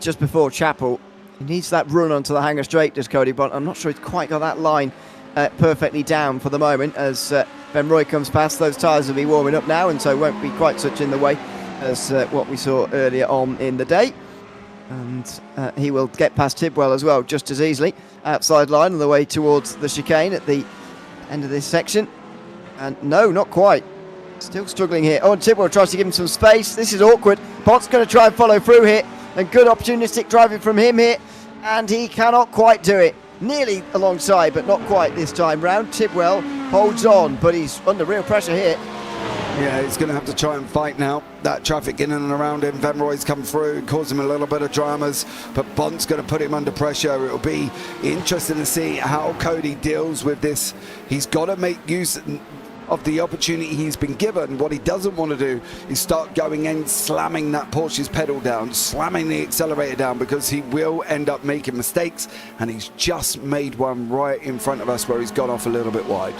Just before Chapel. He needs that run onto the hanger straight, does Cody Bont. I'm not sure he's quite got that line perfectly down for the moment. As Venroy comes past, those tyres will be warming up now, and so won't be quite such in the way as what we saw earlier on in the day. And he will get past Tidwell as well, just as easily. Outside line on the way towards the chicane at the end of this section. And no, not quite. Still struggling here. Oh, and Tidwell tries to give him some space. This is awkward. Bont's going to try and follow through here. And good opportunistic driving from him here. And he cannot quite do it. Nearly alongside, but not quite this time round. Tidwell holds on, but he's under real pressure here. Yeah, he's going to have to try and fight now. That traffic in and around him. Venroy's come through and caused him a little bit of dramas, but Bont's going to put him under pressure. It'll be interesting to see how Cody deals with this. He's got to make use of the opportunity he's been given. What he doesn't want to do is start going in, slamming that Porsche's pedal down, slamming the accelerator down, because he will end up making mistakes, and he's just made one right in front of us where he's gone off a little bit wide.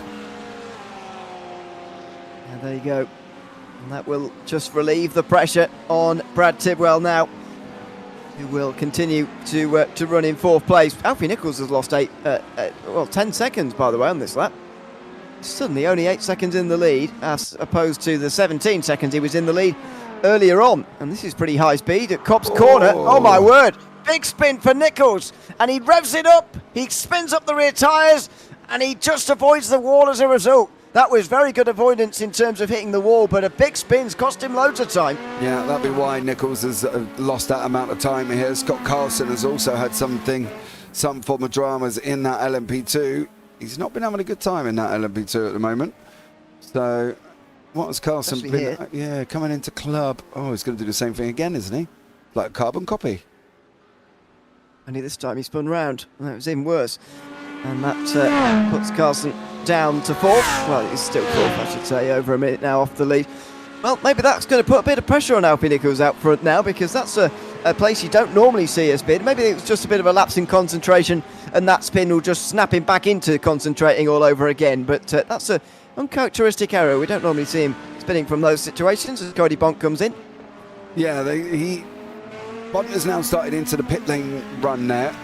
And there you go. And that will just relieve the pressure on Brad Tidwell now, who will continue to run in fourth place. Alfie Nichols has lost 10 seconds, by the way, on this lap. suddenly only 8 seconds in the lead, as opposed to the 17 seconds he was in the lead earlier on. And this is pretty high speed at Cobb's corner. Oh my word! Big spin for Nichols, and he revs it up. He spins up the rear tyres, and he just avoids the wall as a result. That was very good avoidance in terms of hitting the wall, but a big spin's cost him loads of time. Yeah, that'd be why Nichols has lost that amount of time here. Scott Carlson has also had some form of dramas in that LMP2. He's not been having a good time in that LMP2 at the moment. So, what has Carlson been? Here. Yeah, coming into club. Oh, he's going to do the same thing again, isn't he? Like a carbon copy. Only this time he spun round, and that was even worse. And that puts Carlson down to 4th. Well, he's still 4th, I should say, over a minute now off the lead. Well, maybe that's going to put a bit of pressure on Alfie Nichols out front now, because that's a place you don't normally see a spin. Maybe it's just a bit of a lapse in concentration, and that spin will just snap him back into concentrating all over again. But that's an uncharacteristic error. We don't normally see him spinning from those situations as Cody Bonk comes in. Yeah, Bonk has now started into the pit lane run there.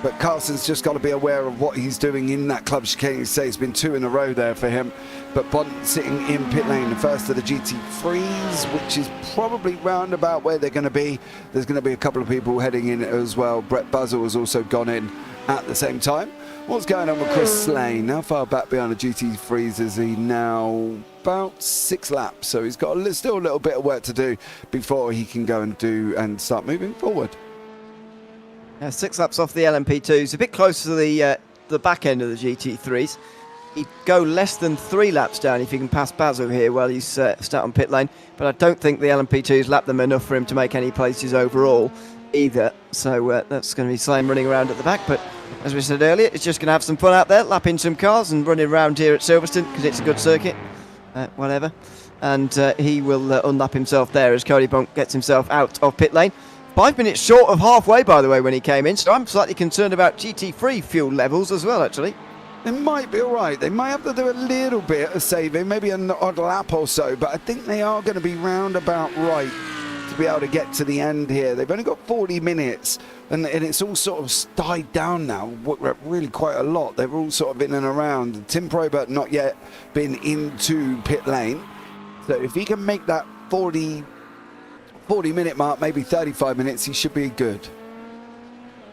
But Carlson's just got to be aware of what he's doing in that club chicane. You say it's been 2 in a row there for him. But Bont sitting in pit lane, the first of the GT3s, which is probably round about where they're going to be. There's going to be a couple of people heading in as well. Brett Buzzell has also gone in at the same time. What's going on with Chris Slane? How far back behind the GT3s is he now? About 6 laps. So he's got still a little bit of work to do before he can go and start moving forward. 6 laps off the LMP2s, a bit closer to the back end of the GT3s. He'd go less than 3 laps down if he can pass Basil here while he's start on pit lane. But I don't think the LMP2s lap them enough for him to make any places overall either. So that's going to be Slane running around at the back. But as we said earlier, it's just going to have some fun out there, lapping some cars and running around here at Silverstone because it's a good circuit. Whatever. And he will unlap himself there as Cody Bonk gets himself out of pit lane. 5 minutes short of halfway, by the way, when he came in, so I'm slightly concerned about GT3 fuel levels as well, actually. They might be all right. They might have to do a little bit of saving, maybe an odd lap or so, but I think they are going to be round about right to be able to get to the end here. They've only got 40 minutes, and it's all sort of died down now, really quite a lot. They're all sort of in and around. Tim Probert not yet been into pit lane, so if he can make that 40-minute mark, maybe 35 minutes, he should be good.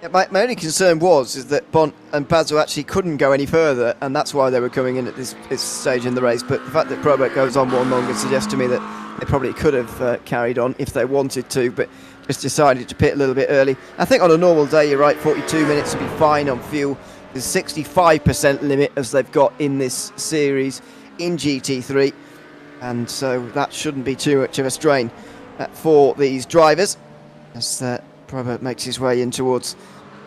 Yeah, my only concern is that Bont and Basil actually couldn't go any further, and that's why they were coming in at this stage in the race. But the fact that Probert goes on one longer suggests to me that they probably could have carried on if they wanted to, but just decided to pit a little bit early. I think on a normal day, you're right, 42 minutes would be fine on fuel. There's 65% limit as they've got in this series in GT3, and so that shouldn't be too much of a strain for these drivers as Probert makes his way in towards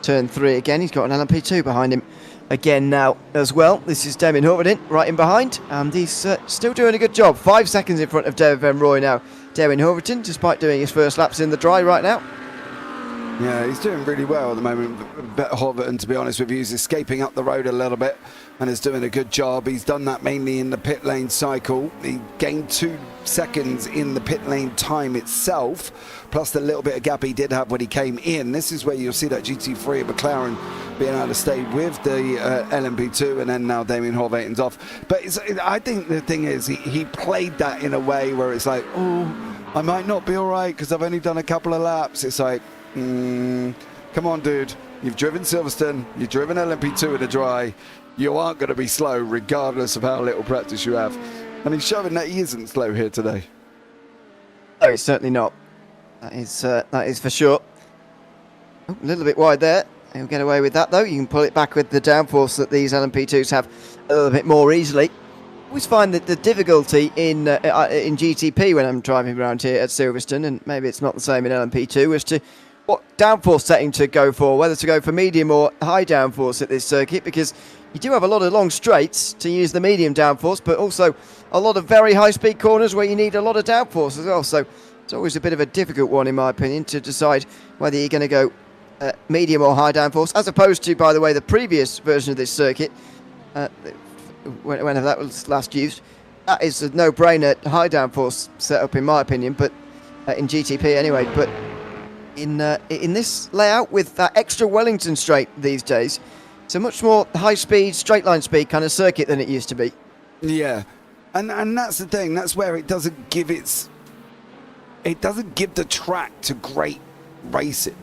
turn 3 again. He's got an LMP2 behind him again now as well. This is Damien Hubbardin right in behind, and he's still doing a good job. 5 seconds in front of David Van Roy now. Damien Hubbardin, despite doing his first laps in the dry right now. Yeah, he's doing really well at the moment. Hubbardin, to be honest with you, is escaping up the road a little bit and is doing a good job. He's done that mainly in the pit lane cycle. He gained 2 seconds in the pit lane time itself, plus the little bit of gap he did have when he came in. This is where you'll see that GT3 at McLaren being able to stay with the LMP2, and then now Damien Hubbardin's off. But I think the thing is, he played that in a way where it's like, oh, I might not be all right because I've only done a couple of laps. It's like, come on, dude. You've driven Silverstone, you've driven LMP2 in a dry. You aren't going to be slow regardless of how little practice you have. And he's showing that he isn't slow here today. No, he's certainly not. That is for sure. Oh, a little bit wide there. He'll get away with that, though. You can pull it back with the downforce that these LMP2s have a little bit more easily. I always find that the difficulty in GTP when I'm driving around here at Silverstone, and maybe it's not the same in LMP2, as to what downforce setting to go for, whether to go for medium or high downforce at this circuit, because you do have a lot of long straights to use the medium downforce, but also a lot of very high-speed corners where you need a lot of downforce as well. So it's always a bit of a difficult one, in my opinion, to decide whether you're going to go medium or high downforce, as opposed to, by the way, the previous version of this circuit, whenever that was last used. That is a no-brainer high downforce setup, in my opinion, but in GTP anyway. But in this layout with that extra Wellington straight these days, it's a much more high-speed, straight-line speed kind of circuit than it used to be. Yeah, and that's the thing. That's where it doesn't give the track to great racing.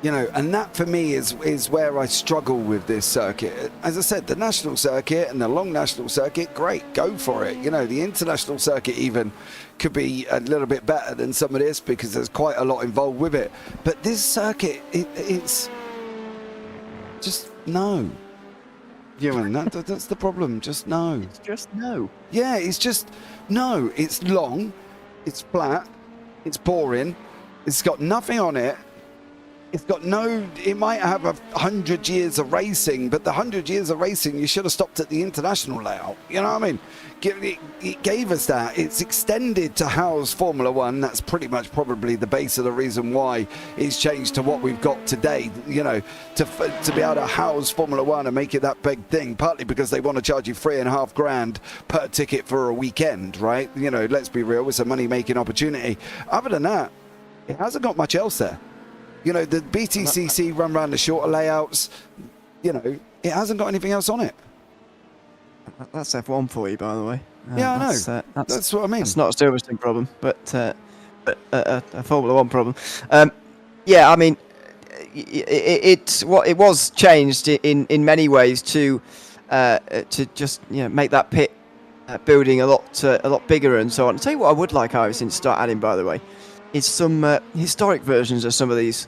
You know, and that for me is where I struggle with this circuit. As I said, the national circuit and the long national circuit, great, go for it. You know, the international circuit even could be a little bit better than some of this because there's quite a lot involved with it. But this circuit, it's just no. Yeah, man, that's the problem. Just no. It's just no. Yeah, it's just no. It's long, it's flat, it's boring, it's got nothing on it. It's got no, it might have 100 years of racing, but the 100 years of racing, you should have stopped at the international layout. You know what I mean? It gave us that. It's extended to house Formula One. That's pretty much probably the base of the reason why it's changed to what we've got today, you know, to be able to house Formula One and make it that big thing, partly because they want to charge you $3,500 per ticket for a weekend, right? You know, let's be real, it's a money-making opportunity. Other than that, it hasn't got much else there. You know, the BTCC run around the shorter layouts, you know, it hasn't got anything else on it. That's F1 for you, by the way. Yeah, I know. That's what I mean. It's not a Silverstone problem, but a Formula One problem. Yeah, I mean, it was changed in many ways to just, you know, make that pit building a lot bigger and so on. I'll tell you what I would like, Iris, to start adding, by the way, is some historic versions of some of these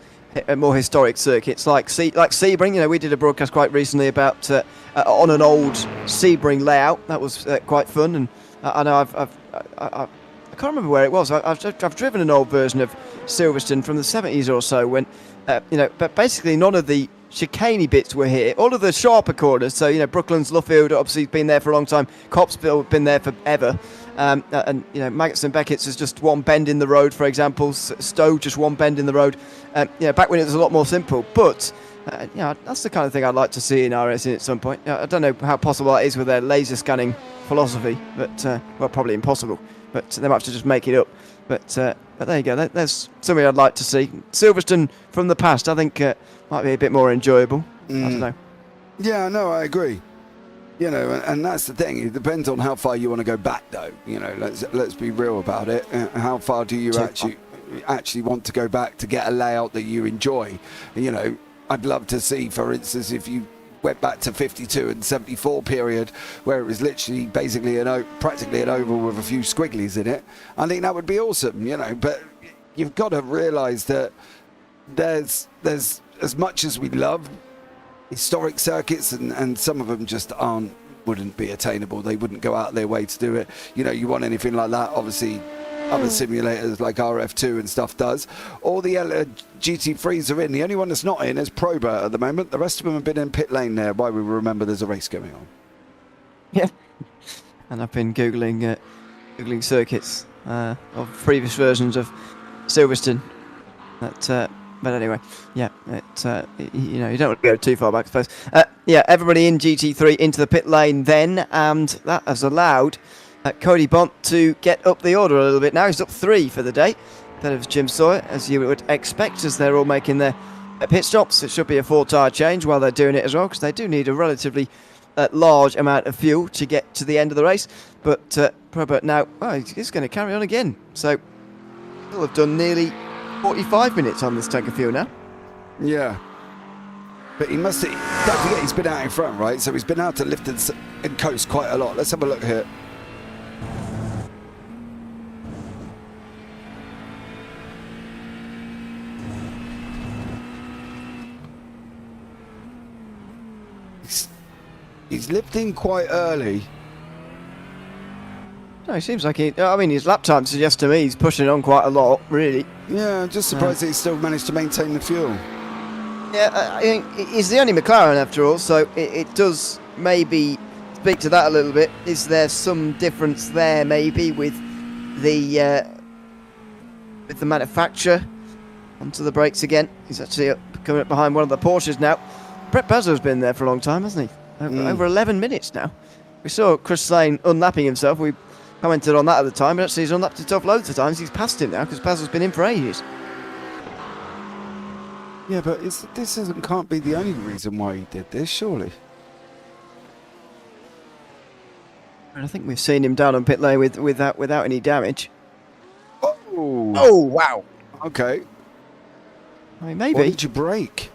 more historic circuits, like Sebring. You know, we did a broadcast quite recently about on an old Sebring layout. That was quite fun, and I know I can't remember where it was. I've driven an old version of Silverstone from the 70s or so, when you know, but basically none of the chicaney bits were here. All of the sharper corners, so, you know, Brooklands, Luffield, obviously been there for a long time. Copsville been there forever. And, you know, Maggots and Beckett's is just one bend in the road, for example. Stowe, just one bend in the road. You know, back when it was a lot more simple. But, you know, that's the kind of thing I'd like to see in RSing at some point. I don't know how possible that is with their laser scanning philosophy, but, well, probably impossible. But they might have to just make it up. But there you go. There's something I'd like to see. Silverstone from the past, I think, might be a bit more enjoyable. I don't know. Yeah, no, I agree. You know, and that's the thing. It depends on how far you want to go back, though. You know, let's be real about it. How far do you actually want to go back to get a layout that you enjoy? You know, I'd love to see, for instance, if you went back to 52 and 74 period, where it was literally basically practically an oval with a few squigglies in it. I think that would be awesome. You know, but you've got to realise that there's as much as we love historic circuits, and some of them just wouldn't be attainable. They wouldn't go out of their way to do it. You know, you want anything like that, obviously other simulators like RF2 and stuff does. All the GT3s are in. The only one that's not in is Probert at the moment. The rest of them have been in pit lane there, why we remember there's a race going on. Yeah, and I've been googling circuits of previous versions of Silverstone. But anyway, yeah, you know, you don't want to go too far back, I suppose. Yeah, everybody in GT3 into the pit lane then, and that has allowed Cody Bont to get up the order a little bit now. He's up 3 for the day, instead of Jim Sawyer, as you would expect, as they're all making their pit stops. It should be a 4-tyre change while they're doing it as well, because they do need a relatively large amount of fuel to get to the end of the race. But Probert now, well, he's going to carry on again. So he'll have done nearly 45 minutes on this tank of fuel now. Yeah. But he must have, don't forget, he's been out in front, right? So he's been out to lift and coast quite a lot. Let's have a look here. He's lifting quite early. No, it seems like I mean, his lap time suggests to me he's pushing on quite a lot, really. Yeah, I'm just surprised that he still managed to maintain the fuel. Yeah, I think he's the only McLaren after all, so it does maybe speak to that a little bit. Is there some difference there maybe with the manufacturer? Onto the brakes again. He's actually coming up behind one of the Porsches now. Brett Bazzo's been there for a long time, hasn't he? Over 11 minutes now. We saw Chris Lane unlapping himself. We commented on that at the time, but actually he's unlapped himself loads of times. He's passed him now because Bazzo's been in for ages. Yeah, but can't be the only reason why he did this, surely. And I think we've seen him down on pit lane without any damage. Oh, Oh, wow. okay. I mean, maybe. What did you break?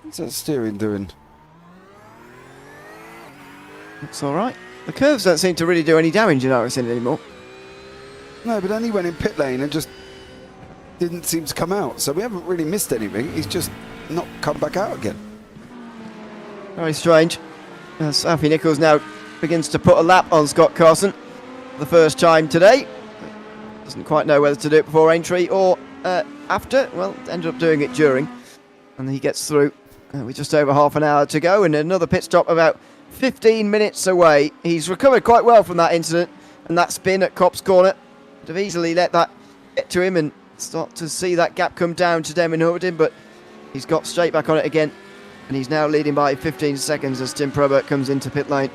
What's that steering doing? It's all right. The curves don't seem to really do any damage in RSN anymore. No, but then he went in pit lane and just didn't seem to come out. So we haven't really missed anything. He's just not come back out again. Very strange. As Alfie Nichols now begins to put a lap on Scott Carson for the first time today. Doesn't quite know whether to do it before entry or after. Well, ended up doing it during. And he gets through with just over half an hour to go, and another pit stop about 15 minutes away. He's recovered quite well from that incident and that spin at Copse Corner. Could have easily let that get to him and start to see that gap come down to Damon Hordin, but he's got straight back on it again, and he's now leading by 15 seconds as Tim Probert comes into pit lane.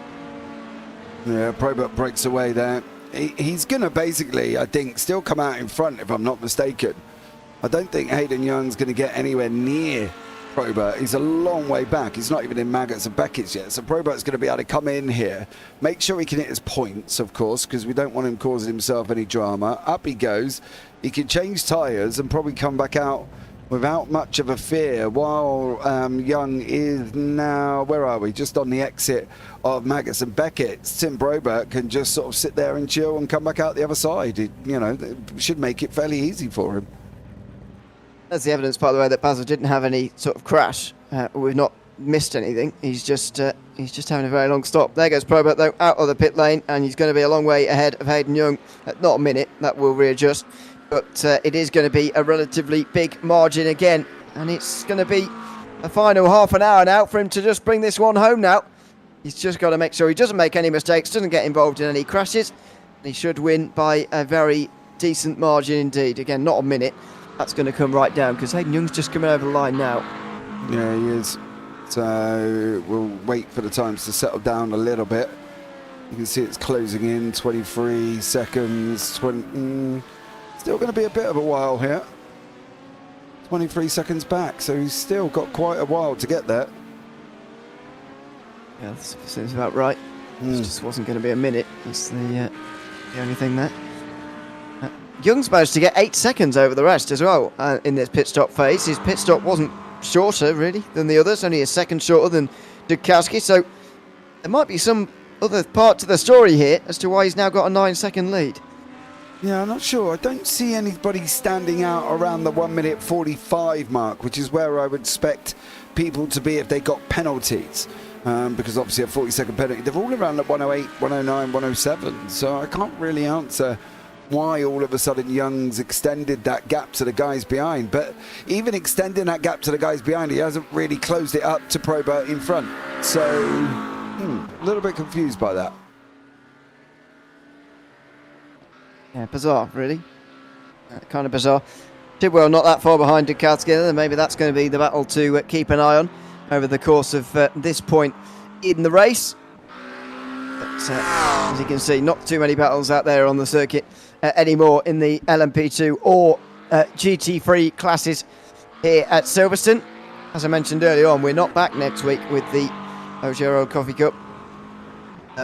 Yeah, Probert breaks away there. He's going to basically, I think, still come out in front, if I'm not mistaken. I don't think Hayden Young's going to get anywhere near Probert. He's a long way back. He's not even in Maggots and Beckett's yet. So Probert's going to be able to come in here, make sure he can hit his points, of course, because we don't want him causing himself any drama. Up he goes. He can change tyres and probably come back out without much of a fear, while Young is now, where are we? Just on the exit of Maggots and Beckett's. Tim Probert can just sort of sit there and chill and come back out the other side. It should make it fairly easy for him. That's the evidence, by the way, that Basil didn't have any sort of crash. We've not missed anything. He's just having a very long stop. There goes Probert, though, out of the pit lane, and he's going to be a long way ahead of Hayden Young. Not a minute, that will readjust. But it is going to be a relatively big margin again. And it's going to be a final half an hour now for him to just bring this one home now. He's just got to make sure he doesn't make any mistakes, doesn't get involved in any crashes. And he should win by a very decent margin indeed. Again, not a minute. That's going to come right down because Hayden Young's just coming over the line now. Yeah, he is. So we'll wait for the times to settle down a little bit. You can see it's closing in, 23 seconds, still going to be a bit of a while here. 23 seconds back, so he's still got quite a while to get there. Yeah, that seems about right. It just wasn't going to be a minute. That's the only thing there. Young's managed to get 8 seconds over the rest as well in this pit stop phase. His pit stop wasn't shorter, really, than the others, only a second shorter than Dukowski, so there might be some other part to the story here as to why he's now got a 9-second lead. Yeah, I'm not sure. I don't see anybody standing out around the 1 minute 45 mark, which is where I would expect people to be if they got penalties. Because obviously a 40-second penalty, they're all around at 108, 109, 107, so I can't really answer why all of a sudden Young's extended that gap to the guys behind. But even extending that gap to the guys behind, he hasn't really closed it up to Probert in front. So, a little bit confused by that. Yeah, bizarre, really. Kind of bizarre. Tidwell not that far behind Dukowski, and maybe that's going to be the battle to keep an eye on over the course of this point in the race. But as you can see, not too many battles out there on the circuit anymore in the LMP2 or GT3 classes here at Silverstone. As I mentioned earlier on, we're not back next week with the OGRL Coffee Cup.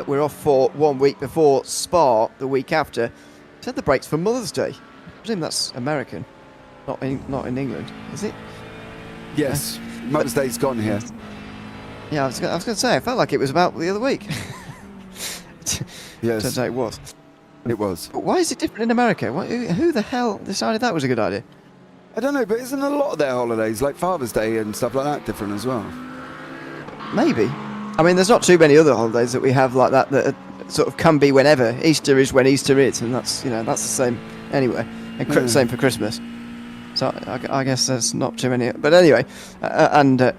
We're off for 1 week before Spa the week after. Said the breaks for Mother's Day. I presume that's American, not in England, is it? Yes, Mother's Day's gone here. Yeah, I was going to say, I felt like it was about the other week. Yes. Turns out it was. It was. But why is it different in America? Who the hell decided that was a good idea? I don't know, but isn't a lot of their holidays, like Father's Day and stuff like that, different as well? Maybe. I mean, there's not too many other holidays that we have like that sort of can be whenever. Easter is when Easter is, and that's the same anyway. And same for Christmas. So I guess there's not too many. But anyway, and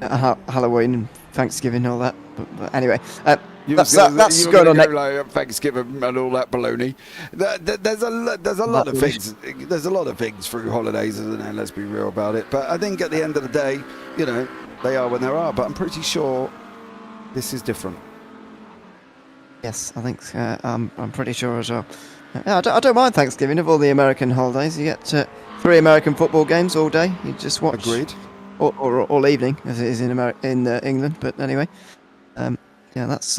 Halloween and Thanksgiving and all that. But anyway, that's going on next. Like Thanksgiving and all that baloney. There's a lot of things. There's a lot of things through holidays, isn't there? Let's be real about it. But I think at the end of the day, they are when they are. But I'm pretty sure this is different. Yes, I think I'm pretty sure as well. I don't mind Thanksgiving of all the American holidays. You get 3 American football games all day. You just watch. Agreed. Or all evening, as it is in England. But anyway, Yeah, that's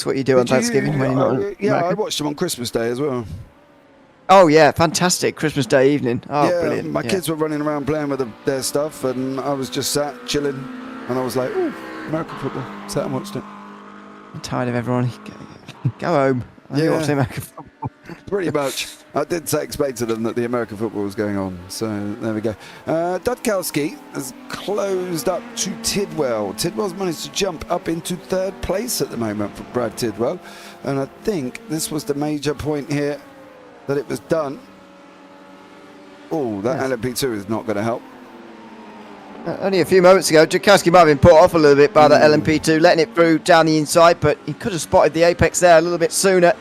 what you do on Thanksgiving when you're not in Yeah, I America. watched them on Christmas Day as well. Oh yeah, fantastic Christmas Day evening. Oh, yeah, brilliant. my kids were running around playing with their stuff, and I was just sat chilling, and I was like, "Ooh, American football." Sat and watched it. I'm tired of everyone. Go home. I watch the American football. Pretty much. I did explain to them that the American football was going on, so there we go. Dudkowski has closed up to Tidwell. Tidwell's managed to jump up into third place at the moment for Brad Tidwell, and I think this was the major point here that it was done. Oh, that LMP2 is not going to help. Only a few moments ago, Dudkowski might have been put off a little bit by that LMP2, letting it through down the inside, but he could have spotted the apex there a little bit sooner.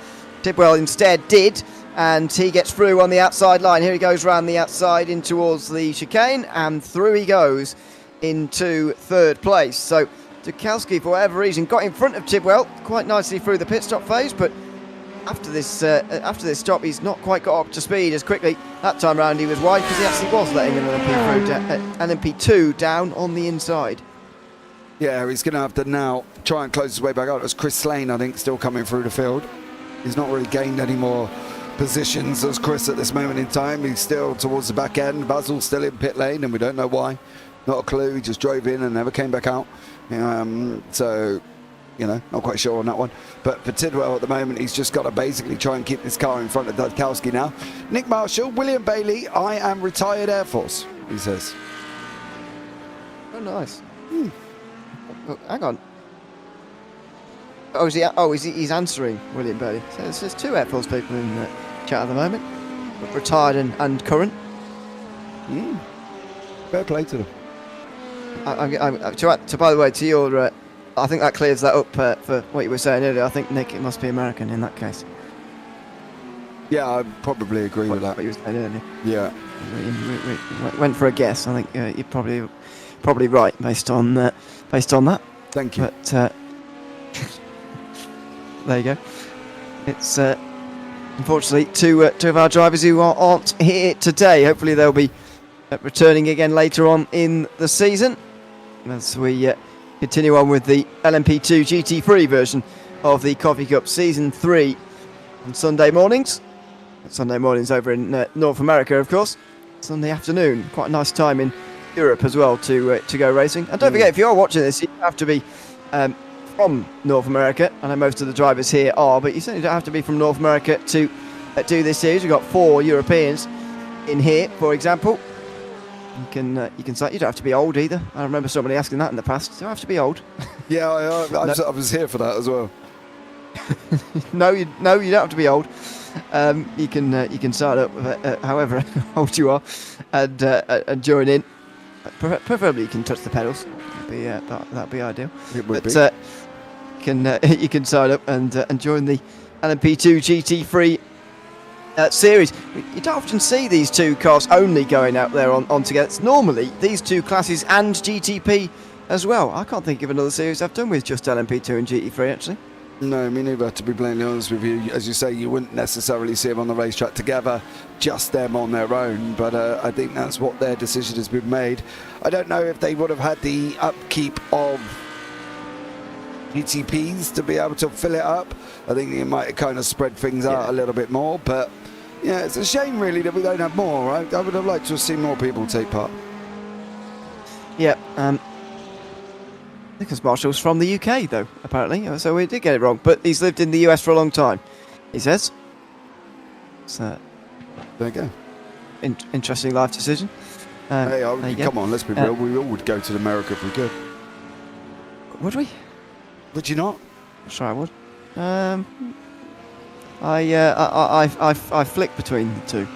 Tidwell instead did, and he gets through on the outside line. Here he goes round the outside in towards the chicane, and through he goes into third place. So Dudkowski, for whatever reason, got in front of Tidwell quite nicely through the pit stop phase, but after this stop, he's not quite got up to speed as quickly. That time round he was wide because he actually was letting an LMP2 down on the inside. Yeah, he's going to have to now try and close his way back out. It's Chris Slane, I think, still coming through the field. He's not really gained any more positions as Chris at this moment in time. He's still towards the back end. Basil's still in pit lane, and we don't know why. Not a clue. He just drove in and never came back out. So, you know, not quite sure on that one. But for Tidwell at the moment, he's just got to basically try and keep this car in front of Dudkowski now. Nick Marshall, William Bailey, I am retired Air Force, he says. Oh, nice. Oh, hang on. He's answering William Bailey. So there's two Air Force people in the chat at the moment, retired and current. Fair play to them. By the way, to your, I think that clears that up for what you were saying earlier. I think, Nick, it must be American in that case. Yeah, I probably agree with that. What you were saying earlier. Yeah. We went for a guess. I think you're probably right based on that. Thank you. But there you go. It's unfortunately two of our drivers who aren't here today. Hopefully they'll be returning again later on in the season as we continue on with the LMP2 GT3 version of the Coffee Cup Season 3 on Sunday mornings. Sunday mornings over in North America, of course. Sunday afternoon, quite a nice time in Europe as well to go racing. And don't forget, if you are watching this, you have to be from North America. I know most of the drivers here are, but you certainly don't have to be from North America to do this series. We've got 4 Europeans in here, for example. You can say you don't have to be old either. I remember somebody asking that in the past. Do I have to be old? Yeah, I was here for that as well. No, you don't have to be old. You can start up however old you are and join in. Preferably you can touch the pedals. That'd be ideal. It would be. You can sign up and join the LMP2 GT3 series. You don't often see these two cars only going out there on together. It's normally these two classes and GTP as well. I can't think of another series I've done with just LMP2 and GT3 actually. No, me neither, to be blatantly honest with you. As you say, you wouldn't necessarily see them on the racetrack together, just them on their own, but I think that's what their decision has been made. I don't know if they would have had the upkeep of GTPs to be able to fill it up. I think it might have kind of spread things out a little bit more, but yeah, it's a shame really that we don't have more, right? I would have liked to have seen more people take part. Yeah, Nicholas Marshall's from the UK though, apparently, so we did get it wrong, but he's lived in the US for a long time, he says. So there you go. Interesting life decision. Hey, come on, let's be real. We all would go to America if we could. Would we? Would you not? I'm sure I would. I flick between the two.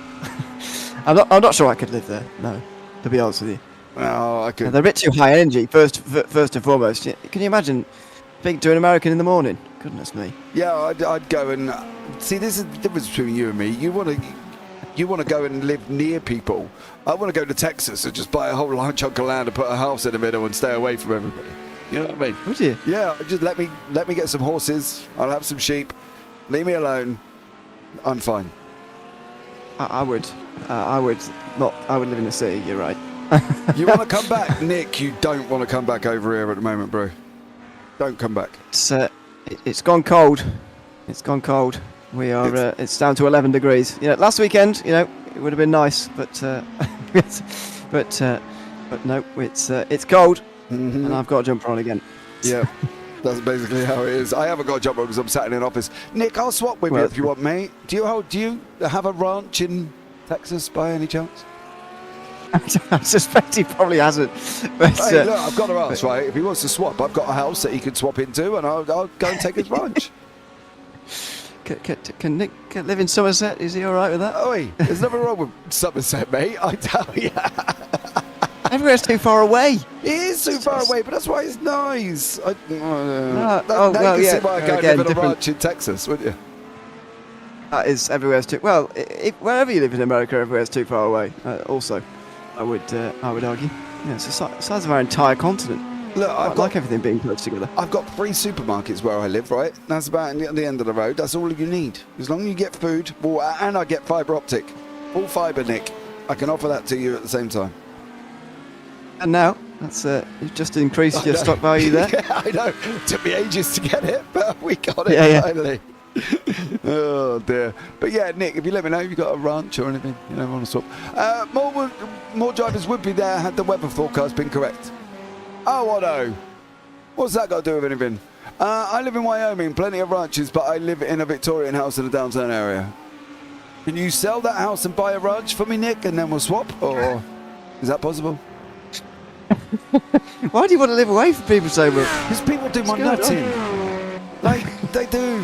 I'm not sure I could live there. No, to be honest with you. Well, I could. They're a bit too high energy. First and foremost, can you imagine speaking to an American in the morning? Goodness me. Yeah, I'd go and see. This is the difference between you and me. You want to go and live near people. I want to go to Texas and just buy a whole large chunk of land and put a house in the middle and stay away from everybody. You know what I mean? Would you? Yeah, just let me get some horses. I'll have some sheep. Leave me alone. I'm fine. I would not. I would live in the city. You're right. You want to come back, Nick? You don't want to come back over here at the moment, bro. Don't come back. It's gone cold. It's gone cold. We are. It's down to 11 degrees. Last weekend, it would have been nice, but but no, it's cold, and I've got a jumper on again. Yeah, that's basically how it is. I haven't got a jumper because I'm sat in an office. Nick, I'll swap with you if you want, mate. Do you have a ranch in Texas by any chance? I suspect he probably hasn't. But, hey, look, I've got to ask, right? If he wants to swap, I've got a house that he can swap into, and I'll go and take his ranch. Can Nick live in Somerset? Is he all right with that? Oh, there's nothing wrong with Somerset, mate. I tell you. Everywhere's too far away. It is too far away, but that's why it's nice. Now you can see why I go live in a ranch in Texas, wouldn't you? That is, everywhere's too... Well, wherever you live in America, everywhere's too far away. Also, I would argue. It's the size of our entire continent. Look, I like everything being close together. I've got 3 supermarkets where I live, right? That's about at the end of the road. That's all you need. As long as you get food, water, and I get fibre optic. Full fibre, Nick. I can offer that to you at the same time. And now, you've just increased your stock value there. Yeah, I know. It took me ages to get it, but we got it finally. Oh dear. But yeah, Nick, if you let me know if you've got a ranch or anything, want to swap. More drivers would be there had the weather forecast been correct. Oh, I know. What's that got to do with anything? I live in Wyoming, plenty of ranches, but I live in a Victorian house in a downtown area. Can you sell that house and buy a ranch for me, Nick, and then we'll swap? Or is that possible? Why do you want to live away from people so much? Because people do my nutting. Like, they do.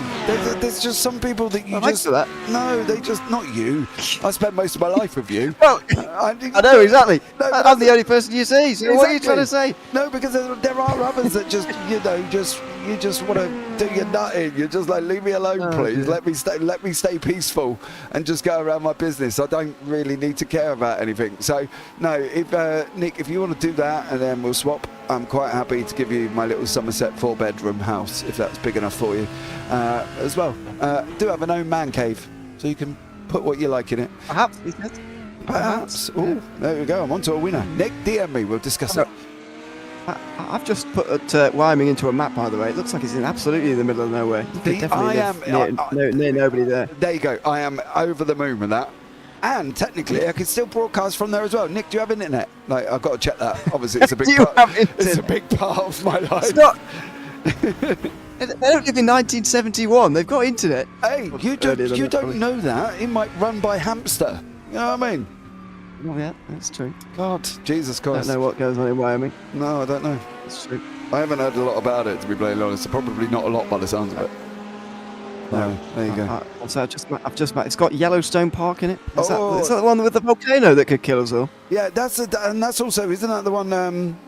There's just some people that you just... that. No, they just... Not you. I spent most of my life with you. Well, I know, exactly. No, I'm the only person you see, so exactly. What are you trying to say? No, because there are others that just, you just want to do your nutting. You're just like, leave me alone, please. Dear. Let me stay peaceful and just go around my business. I don't really need to care about anything. So, no, if Nick, if you want to do that and then we'll swap, I'm quite happy to give you my little Somerset 4-bedroom house, if that's big enough for you, as well. Do have an own man cave, so you can put what you like in it. Perhaps, he said. Perhaps. Oh, there we go. I'm on to a winner. Nick, DM me. We'll discuss it. I've just put Wyoming into a map, by the way. It looks like it's absolutely in the middle of nowhere. You could definitely live near nobody there. There you go. I am over the moon with that. And technically, I can still broadcast from there as well. Nick, do you have internet? Like, I've got to check that. Obviously, it's a big it's a big part of my life. It's not. They don't live in 1971. They've got internet. Hey, you don't know that. It might run by hamster. You know what I mean? Oh, yeah, that's true. God, Jesus Christ. I don't know what goes on in Wyoming. No, I don't know. That's true. I haven't heard a lot about it, to be plain honest. Probably not a lot by the sounds of it. No, there you go. Also, I've just met. It's got Yellowstone Park in it. Is that the one with the volcano that could kill us all? Yeah, and that's also, isn't that the one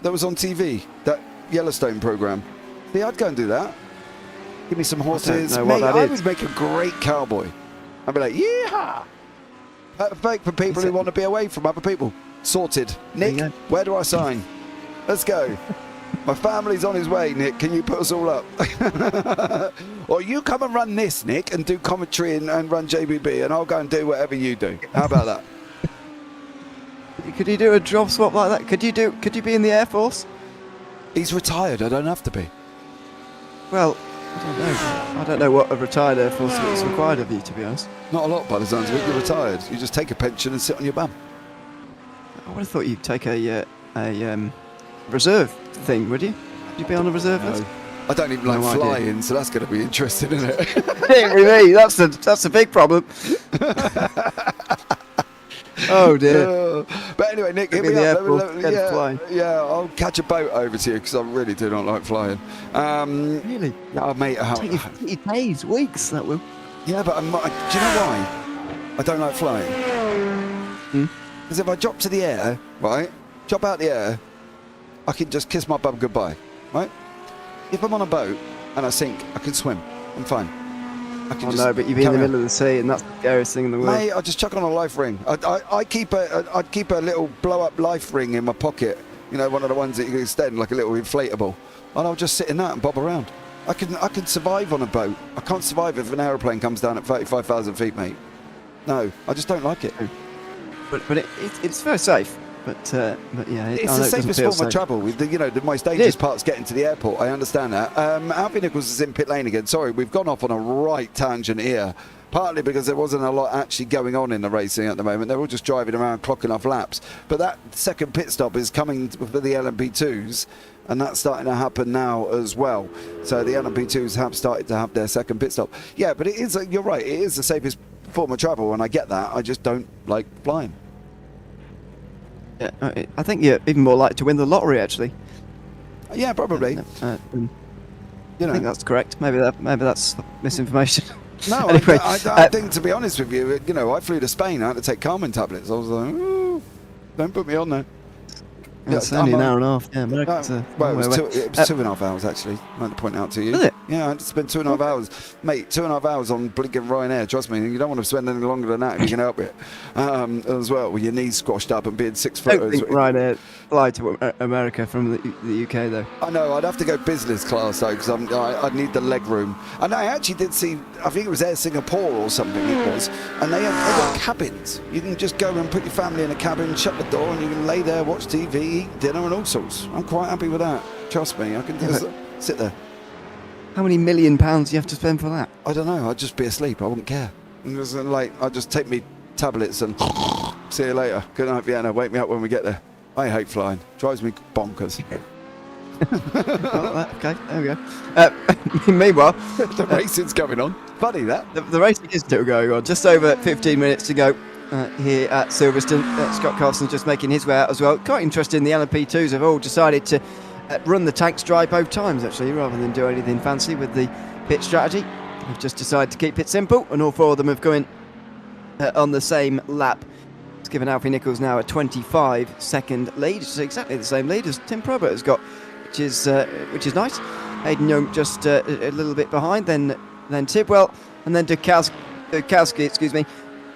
that was on TV? That Yellowstone program. See, I'd go and do that. Give me some horses. Mate, I would make a great cowboy. I'd be like, yeehaw! Perfect for people who want to be away from other people. Sorted. Nick, where do I sign? Let's go. My family's on his way, Nick. Can you put us all up? Or you come and run this, Nick, and do commentary and run JBB, and I'll go and do whatever you do. How about that? Could you do a job swap like that? Could you be in the Air Force? He's retired. I don't have to be. Well, I don't know. I don't know what a retired Air Force is required of you, to be honest. Not a lot by the sounds of it. You're retired. You just take a pension and sit on your bum. I would have thought you'd take a reserve thing, would you? Would you be on a reserve list? I don't even like flying, so that's going to be interesting, isn't it? Yeah, with me, that's a big problem. Oh dear. But anyway, Nick, hit me up. Yeah, I'll catch a boat over to you because I really do not like flying. Really? Oh, mate. It days, weeks, that will. Yeah, but do you know why I don't like flying? Because if I drop to the air, right, drop out the air, I can just kiss my bum goodbye, right? If I'm on a boat and I sink, I can swim. I'm fine. No, but you'd be in the middle of the sea, and that's the scariest thing in the world. Mate, I'll just chuck on a life ring. I'd keep a little blow-up life ring in my pocket. You know, one of the ones that you can extend, like a little inflatable. And I'll just sit in that and bob around. I can survive on a boat. I can't survive if an aeroplane comes down at 35,000 feet, mate. No, I just don't like it. But it's very safe. But yeah, It's I know the it doesn't safest feel form of safe. travel. With the, the most It dangerous is. part's getting to the airport. I understand that. Alfie Nichols is in pit lane again. Sorry, we've gone off on a right tangent here. Partly because there wasn't a lot actually going on in the racing at the moment. They're all just driving around, clocking off laps. But that second pit stop is coming for the LMP2s, and that's starting to happen now as well. So the LMP2s have started to have their second pit stop. Yeah, but it is. You're right. It is the safest form of travel, and I get that. I just don't like flying. Yeah, I think you're even more likely to win the lottery, actually. Yeah, probably. I You know. think that's correct. Maybe that's misinformation. No, Anyway, I think, to be honest with you, I flew to Spain. I had to take Calming tablets. I was like, ooh, don't put me on there. It's only an hour and a half. Yeah, America's well, it was, long way away. it was 2.5 hours, actually. I had to point out to you. Was it? Yeah, I had to spend 2.5 hours. Mate, 2.5 hours on blinking Ryanair. Trust me, you don't want to spend any longer than that if you can help it. As well, with your knees squashed up and being 6 foot. I don't think Ryanair fly to America from the UK, though. I know, I'd have to go business class though, because I'd need the leg room. And I actually did see, I think it was Air Singapore or something it was, and they got cabins. You can just go and put your family in a cabin, shut the door, and you can lay there, watch TV, eat dinner and all sorts. I'm quite happy with that. Trust me, I can just sit there. How many £1 million do you have to spend for that? I don't know, I'd just be asleep, I wouldn't care. And it was like, I'd just take me tablets and see you later. Good night, Vienna, wake me up when we get there. I hate flying, drives me bonkers. Okay, there we go. Meanwhile, The racing's going on. Funny that. the racing is still going on. Just over 15 minutes to go here at Silverstone. Scott Carlson's just making his way out as well. Quite interesting, the LMP2s have all decided to run the tanks dry both times, actually, rather than do anything fancy with the pit strategy. They've just decided to keep it simple, and all four of them have gone on the same lap. It's given Alfie Nichols now a 25-second lead. It's exactly the same lead as Tim Probert has got, which is nice. Hayden Young just a little bit behind, then Tidwell, and then Dukowski, excuse me.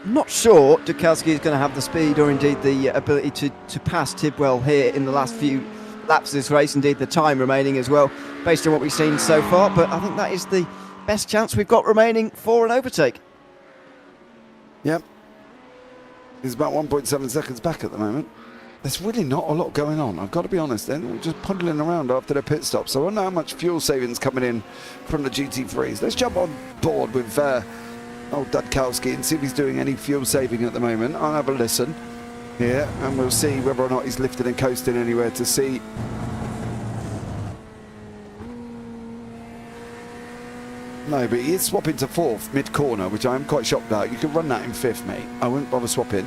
I'm not sure Dukowski is going to have the speed or indeed the ability to pass Tidwell here in the last few laps of this race, indeed the time remaining as well, based on what we've seen so far. But I think that is the best chance we've got remaining for an overtake. Yep. He's about 1.7 seconds back at the moment. There's really not a lot going on, I've got to be honest. They're just puddling around after their pit stop. So I wonder how much fuel savings coming in from the GT3s. Let's jump on board with old Dudkowski and see if he's doing any fuel saving at the moment. I'll have a listen here and we'll see whether or not he's lifted and coasting anywhere to see. No, but he is swapping to fourth mid-corner, which I'm quite shocked at. You can run that in fifth, mate. I wouldn't bother swapping.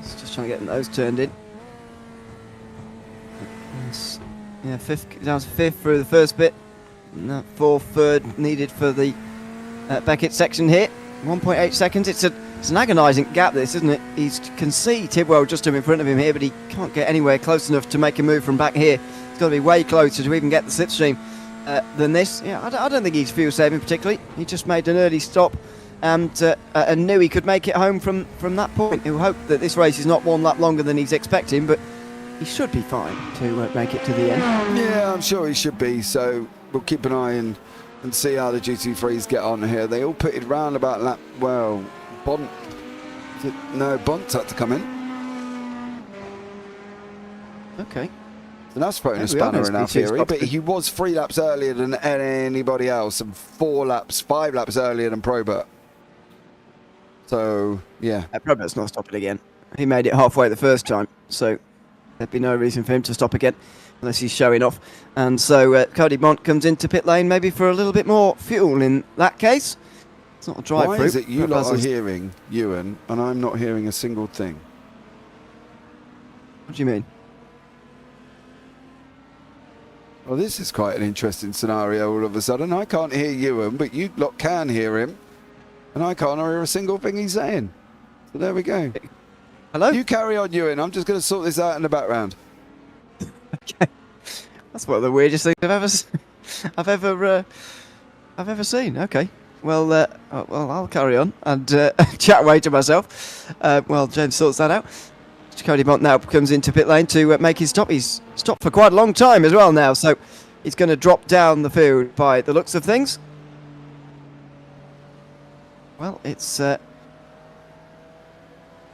Just trying to get those turned in. Yeah, down to fifth through the first bit. No, fourth, third needed for the Beckett section here. 1.8 seconds. It's an agonising gap, this, isn't it? He can see Tidwell just in front of him here, but he can't get anywhere close enough to make a move from back here. He's got to be way closer to even get the slipstream than this. Yeah, I don't think he's fuel saving particularly. He just made an early stop and knew he could make it home from that point. He'll hope that this race is not one lap longer than he's expecting, but he should be fine to make it to the end. Yeah, I'm sure he should be. So we'll keep an eye and see how the GT3s get on here. They all pitted round about lap. Well, Bont had to come in. Okay. And that's throwing a spanner in our theory, but he was 3 laps earlier than anybody else and 5 laps earlier than Probert. So, yeah. Probert's not stopping again. He made it halfway the first time, so there'd be no reason for him to stop again unless he's showing off. And so Cody Bont comes into pit lane maybe for a little bit more fuel in that case. It's not a drive-through. Why is it you lot are hearing Ewan and I'm not hearing a single thing? What do you mean? Well, this is quite an interesting scenario all of a sudden. I can't hear Ewan, but you lot can hear him. And I can't hear a single thing he's saying. So there we go. Hello? You carry on, Ewan. I'm just going to sort this out in the background. Okay. That's one of the weirdest things I've ever seen. Okay. Well, I'll carry on and chat away to myself. Well, James sorts that out. Cody Bont now comes into pit lane to make his stop. He's stopped for quite a long time as well now, so he's going to drop down the field by the looks of things. Well, it's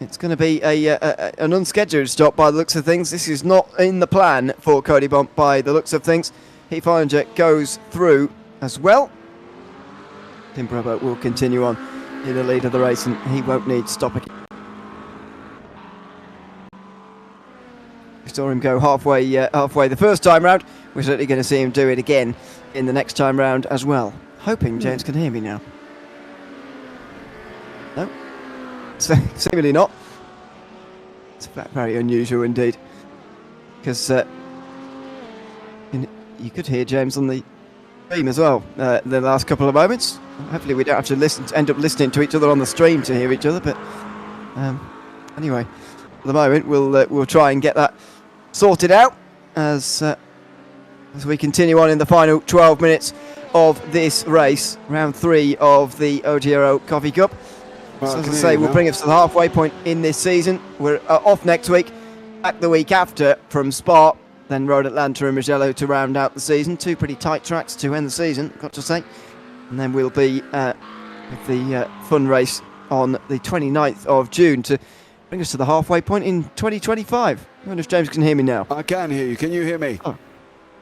It's going to be an unscheduled stop by the looks of things. This is not in the plan for Cody Bump by the looks of things. Heath Ollinger goes through as well. Tim Brabo will continue on in the lead of the race, and he won't need to stop again. We saw him go halfway the first time round. We're certainly going to see him do it again in the next time round as well. Hoping James can hear me now. No? Seemingly not. It's very unusual indeed. Because you could hear James on the stream as well the last couple of moments. Hopefully we don't have to end up listening to each other on the stream to hear each other. But anyway, at the moment we'll try and get that sorted out as we continue on in the final 12 minutes of this race, round 3 of the OGRL Coffee Cup. Well, so as I say, we'll bring us to the halfway point in this season. We're off next week, back the week after from Spa, then Road Atlanta and Mugello to round out the season. 2 pretty tight tracks to end the season, got to say. And then we'll be with the fun race on the 29th of June to bring us to the halfway point in 2025. I wonder if James can hear me now. I can hear you. Can you hear me? Oh,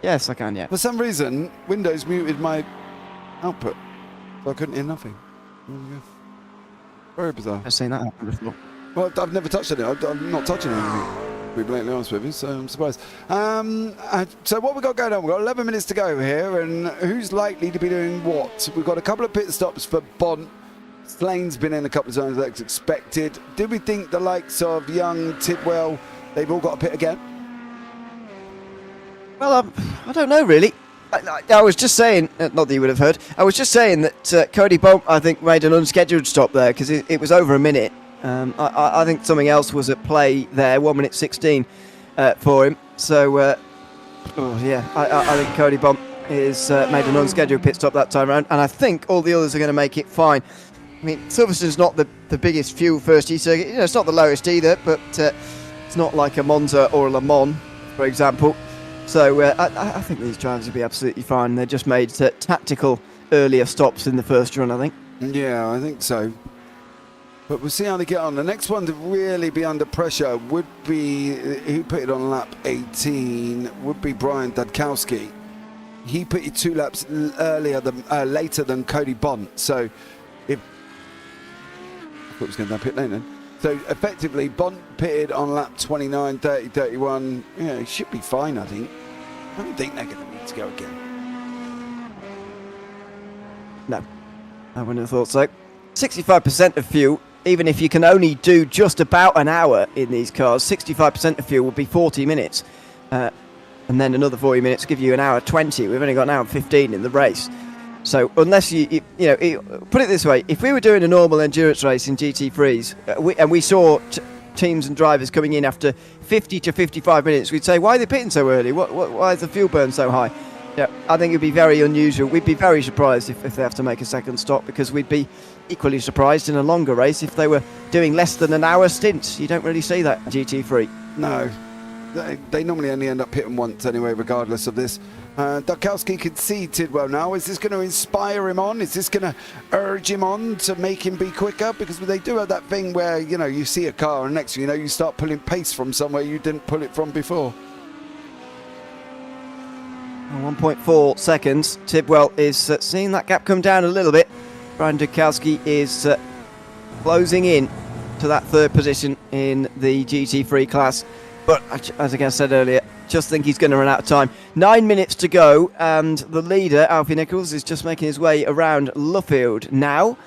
yes, I can, yeah. For some reason, Windows muted my output, so I couldn't hear nothing. Very bizarre. I've seen that happen before. Well, I've never touched it. I'm not touching anything, to be blatantly honest with you, so I'm surprised. So what we've got going on, we've got 11 minutes to go here, and who's likely to be doing what? We've got a couple of pit stops for Bont. Slane's been in a couple of times as expected. Do we think the likes of Young, Tidwell, they've all got a pit again? Well, I don't know really. I was just saying, not that you would have heard, I was just saying that Cody Bump, I think, made an unscheduled stop there because it was over a minute. I think something else was at play there, 1 minute 16 for him. So, yeah, I think Cody Bump is made an unscheduled pit stop that time around, and I think all the others are going to make it fine. I mean, Silverstone's not the biggest fuel thirsty circuit. It's not the lowest either, but it's not like a Monza or a Le Mans, for example. So I think these drivers will be absolutely fine. They just made tactical earlier stops in the first run, I think. Yeah, I think so. But we'll see how they get on. The next one to really be under pressure would be, who put it on lap 18, would be Brian Dadkowski. He put it 2 laps later than Cody Bont. So if I thought it was going down pit lane then. So effectively, Bont pitted on lap 29, 30, 31. Yeah, he should be fine, I think. I don't think they're going to need to go again. No, I wouldn't have thought so. 65% of fuel, even if you can only do just about an hour in these cars, 65% of fuel would be 40 minutes. And then another 40 minutes give you an hour 20. We've only got an hour 15 in the race. So unless you put it this way, if we were doing a normal endurance race in GT3s and we saw teams and drivers coming in after 50 to 55 minutes, we'd say, why are they pitting so early? Why is the fuel burn so high? Yeah, I think it'd be very unusual. We'd be very surprised if they have to make a second stop, because we'd be equally surprised in a longer race if they were doing less than an hour stints. You don't really see that in GT3. No, they normally only end up pitting once anyway, regardless of this. Dadkowski can see Tidwell now. Is this going to inspire him on? Is this going to urge him on to make him be quicker? Because they do have that thing where, you see a car and next thing you know, you start pulling pace from somewhere you didn't pull it from before. 1.4 seconds. Tidwell is seeing that gap come down a little bit. Brian Dadkowski is closing in to that 3rd position in the GT3 class. But as I said earlier, just think he's going to run out of time. 9 minutes to go, and the leader, Alfie Nichols, is just making his way around Luffield now.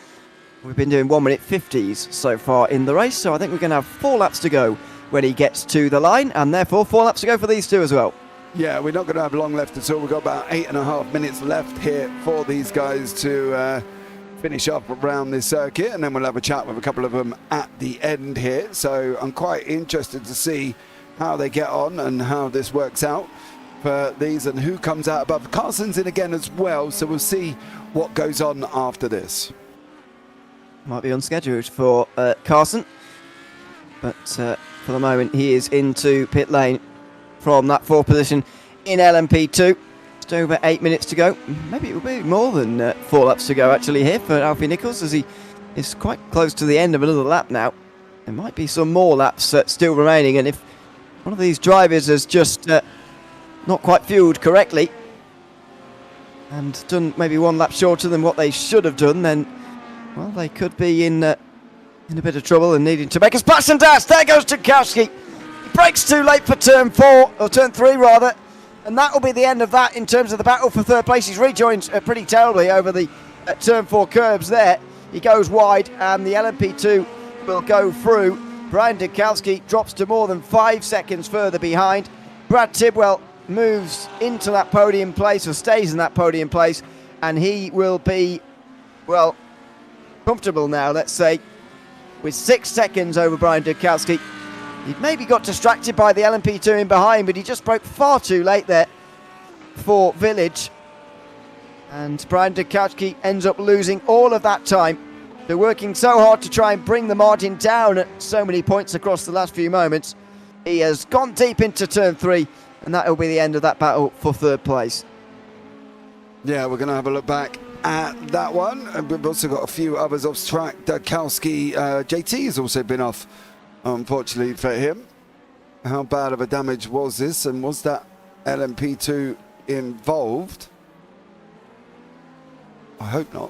We've been doing 1 minute 50s so far in the race, so I think we're going to have 4 laps to go when he gets to the line, and therefore 4 laps to go for these two as well. Yeah, we're not going to have long left at all. We've got about 8.5 minutes left here for these guys to finish up around this circuit, and then we'll have a chat with a couple of them at the end here. So I'm quite interested to see how they get on and how this works out for these and who comes out above. Carson's in again as well, so we'll see what goes on after this. Might be unscheduled for Carson, but for the moment he is into pit lane from that 4th position in LMP2. Just over 8 minutes to go. Maybe it will be more than 4 laps to go actually here for Alfie Nichols, as he is quite close to the end of another lap now. there might be some more laps still remaining, and if one of these drivers has just not quite fueled correctly and done maybe one lap shorter than what they should have done, then, well, they could be in a bit of trouble and needing to make a splash and dash. There goes Tukowski. He brakes too late for turn 4, or turn 3 rather, and that will be the end of that in terms of the battle for third place. He's rejoined pretty terribly over the turn 4 curbs there. He goes wide, and the LMP2 will go through. Brian Tukowski drops to more than 5 seconds further behind. Brad Tidwell moves into that podium place, or stays in that podium place, and he will be, well, comfortable now, let's say, with 6 seconds over Brian Tukowski. He maybe got distracted by the LMP2 in behind, but he just broke far too late there for Village. And Brian Tukowski ends up losing all of that time. They're working so hard to try and bring the margin down at so many points across the last few moments. He has gone deep into turn 3, and that will be the end of that battle for third place. Yeah, we're going to have a look back at that one. And we've also got a few others off track. Tukowski, JT has also been off, unfortunately for him. How bad of a damage was this, and was that LMP2 involved? I hope not.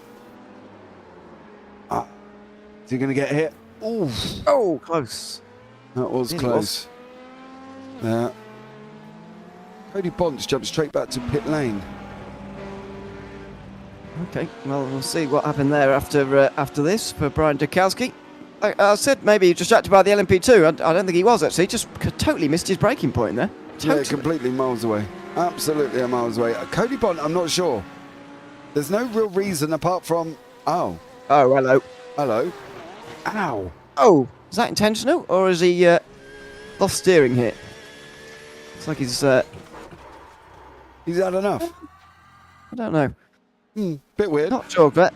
Is he going to get hit? Ooh. Oh, close. That was close. Yeah. Cody Bonds jumped straight back to pit lane. Okay, well, we'll see what happened there after this for Brian Tukowski. I said maybe he was distracted by the LMP2. I don't think he was, actually. He just totally missed his braking point there. Totally. Yeah, completely miles away. Absolutely a miles away. Cody Bond, I'm not sure. There's no real reason apart from... Oh. Oh, hello. Hello. Ow. Oh, is that intentional, or is he lost steering here? Looks like he's had enough. I don't know. Bit weird. Not sure, but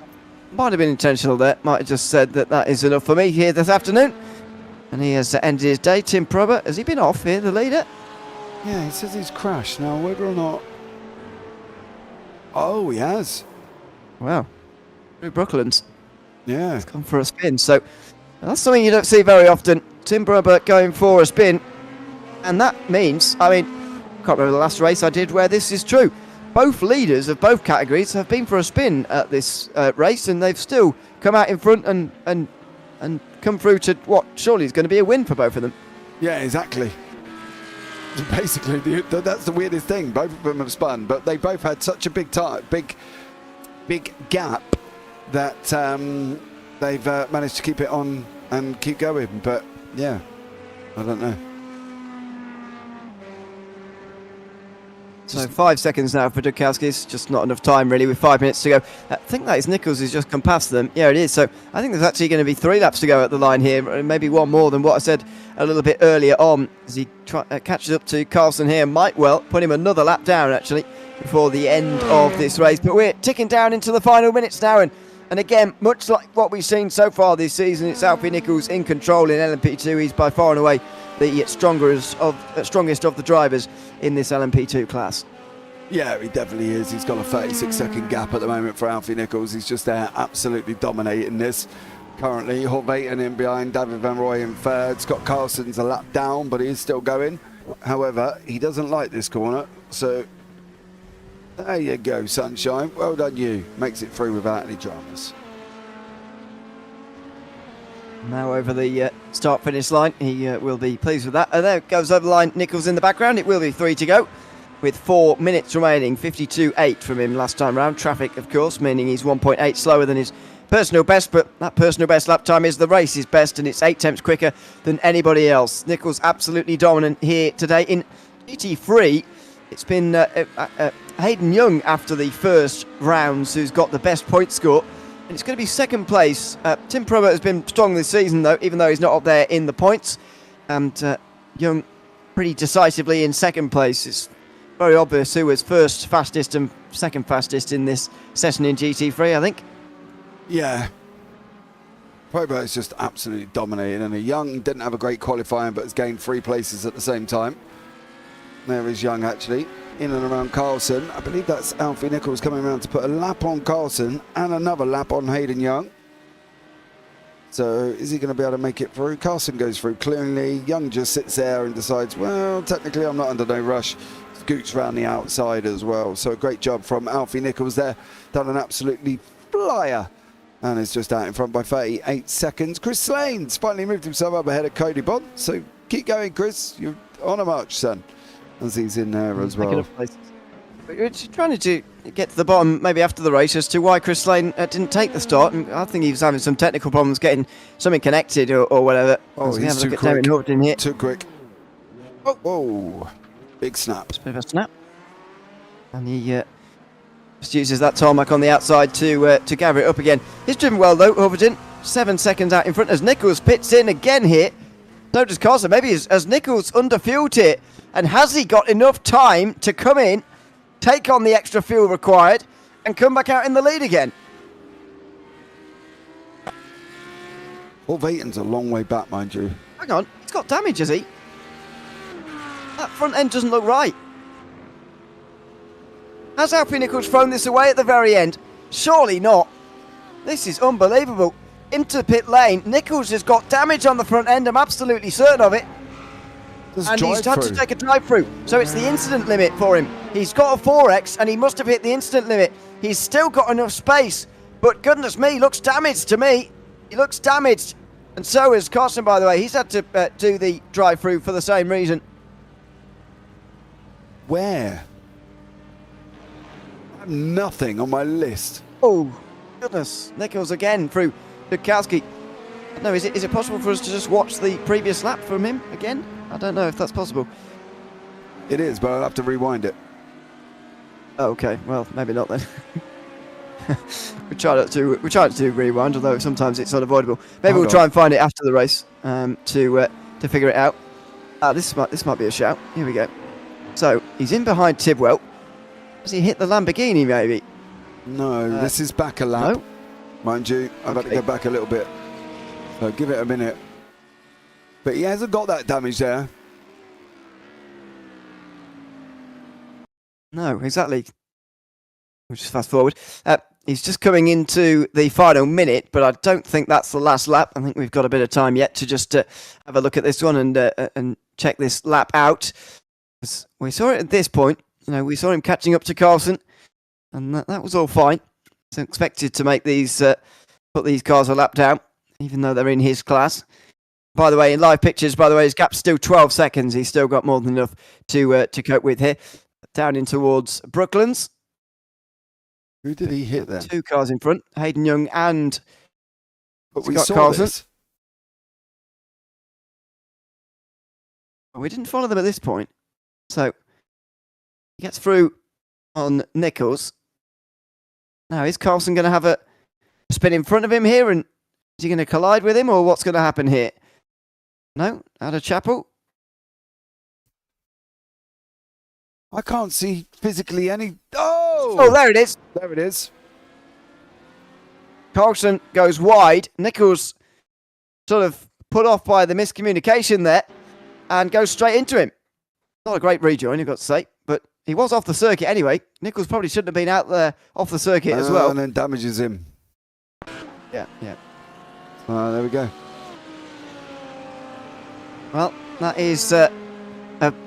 might have been intentional there. Might have just said that is enough for me here this afternoon. And he has ended his day. Tim Probert, has he been off here, the leader? Yeah, he says he's crashed. Now, whether or not... Oh, he has. Wow. Drew Brooklands. Yeah. He's gone for a spin. So that's something you don't see very often. Tim Probert going for a spin. And that means, I mean, I can't remember the last race I did where this is true. Both leaders of both categories have been for a spin at this race, and they've still come out in front and come through to what surely is going to be a win for both of them. Yeah, exactly. Basically, that's the weirdest thing. Both of them have spun, but they both had such a big gap that they've managed to keep it on and keep going. But yeah, I don't know. So 5 seconds now for Tukowski. It's just not enough time, really, with 5 minutes to go. I think that is Nichols who's just come past them. Yeah, it is. So I think there's actually going to be 3 laps to go at the line here, maybe one more than what I said a little bit earlier on, as he catches up to Carlson here. Might well put him another lap down, actually, before the end of this race. But we're ticking down into the final minutes now, and again, much like what we've seen so far this season, it's Alfie Nichols in control in LMP2. He's by far and away the strongest of the drivers in this LMP2 class. Yeah, he definitely is. He's got a 36-second gap at the moment for Alfie Nichols. He's just there absolutely dominating this. Currently, Horvaten in behind, David Van Rooij in third. Scott Carlson's a lap down, but he is still going. However, he doesn't like this corner, so there you go, sunshine. Well done you. Makes it through without any dramas. Now over the start-finish line, he will be pleased with that. And there goes over the line, Nichols in the background. It will be 3 to go, with 4 minutes remaining. 52.8 from him last time round. Traffic, of course, meaning he's 1.8 slower than his personal best, but that personal best lap time is the race's best, and it's 8 tenths quicker than anybody else. Nichols absolutely dominant here today. In GT3, it's been Hayden Young after the first rounds who's got the best point score. And it's going to be second place. Tim Probert has been strong this season, though, even though he's not up there in the points. And Young pretty decisively in second place. It's very obvious who was first fastest and second fastest in this session in GT3, I think. Yeah. Probert is just absolutely dominating. And Young didn't have a great qualifying, but has gained 3 places at the same time. There is Young, actually, in and around Carlson. I believe that's Alfie Nichols coming around to put a lap on Carlson and another lap on Hayden Young. So is he going to be able to make it through? Carson goes through cleanly. Young just sits there and decides, well, technically I'm not under no rush. Scoots round the outside as well. So a great job from Alfie Nichols there. Done an absolutely flyer. And is just out in front by 38 seconds. Chris Slane's finally moved himself up ahead of Cody Bond. So keep going, Chris. You're on a march, son. As he's in there as well. We're trying to get to the bottom, maybe after the race, as to why Chris Slane didn't take the start. And I think he was having some technical problems getting something connected or whatever. Oh, he's too quick. Too quick. Oh, whoa. Big snap. Just a bit of a snap. And he just uses that tarmac on the outside to gather it up again. He's driven well, though, Overton. 7 seconds out in front as Nichols pits in again here. So does Carson. Maybe as Nichols underfueled here. And has he got enough time to come in, take on the extra fuel required, and come back out in the lead again? Paul Vayton's a long way back, mind you. Hang on, he's got damage, has he? That front end doesn't look right. Has Alfie Nichols thrown this away at the very end? Surely not. This is unbelievable. Into pit lane. Nichols has got damage on the front end, I'm absolutely certain of it. And he's had to take a drive through. So it's the incident limit for him. He's got a 4X and he must have hit the incident limit. He's still got enough space. But goodness me, looks damaged to me. He looks damaged. And so is Carson, by the way. He's had to do the drive through for the same reason. Where? I have nothing on my list. Oh, goodness. Nichols again through Dukowski. No, is it possible for us to just watch the previous lap from him again? I don't know if that's possible. It is, but I'll have to rewind it. Oh, okay, well, maybe not then. we try to rewind, although sometimes it's unavoidable. Maybe we'll try and find it after the race to figure it out. This might be a shout. Here we go. So he's in behind Tidwell. Has he hit the Lamborghini? Maybe. No, this is back a lap. No? Mind you, I've had to go back a little bit. So give it a minute. But he hasn't got that damage there. No, exactly. We'll just fast forward. He's just coming into the final minute, but I don't think that's the last lap. I think we've got a bit of time yet to just have a look at this one and check this lap out. We saw it at this point. We saw him catching up to Carlson, and that was all fine. So expected to make these put these cars a lap down, even though they're in his class. By the way, in live pictures, his gap's still 12 seconds. He's still got more than enough to cope with here. Down in towards Brooklands. Who did he hit then? 2 cars in front, Hayden Young and but we Scott saw Carlson. This. We didn't follow them at this point. So he gets through on Nichols. Now, is Carlson going to have a spin in front of him here? And is he going to collide with him, or what's going to happen here? No, out of Chapel. I can't see physically any... Oh! Oh, there it is. There it is. Carlson goes wide. Nichols sort of put off by the miscommunication there and goes straight into him. Not a great rejoin, you've got to say, but he was off the circuit anyway. Nichols probably shouldn't have been out there off the circuit as well. And then damages him. Yeah. There we go. Well, that is a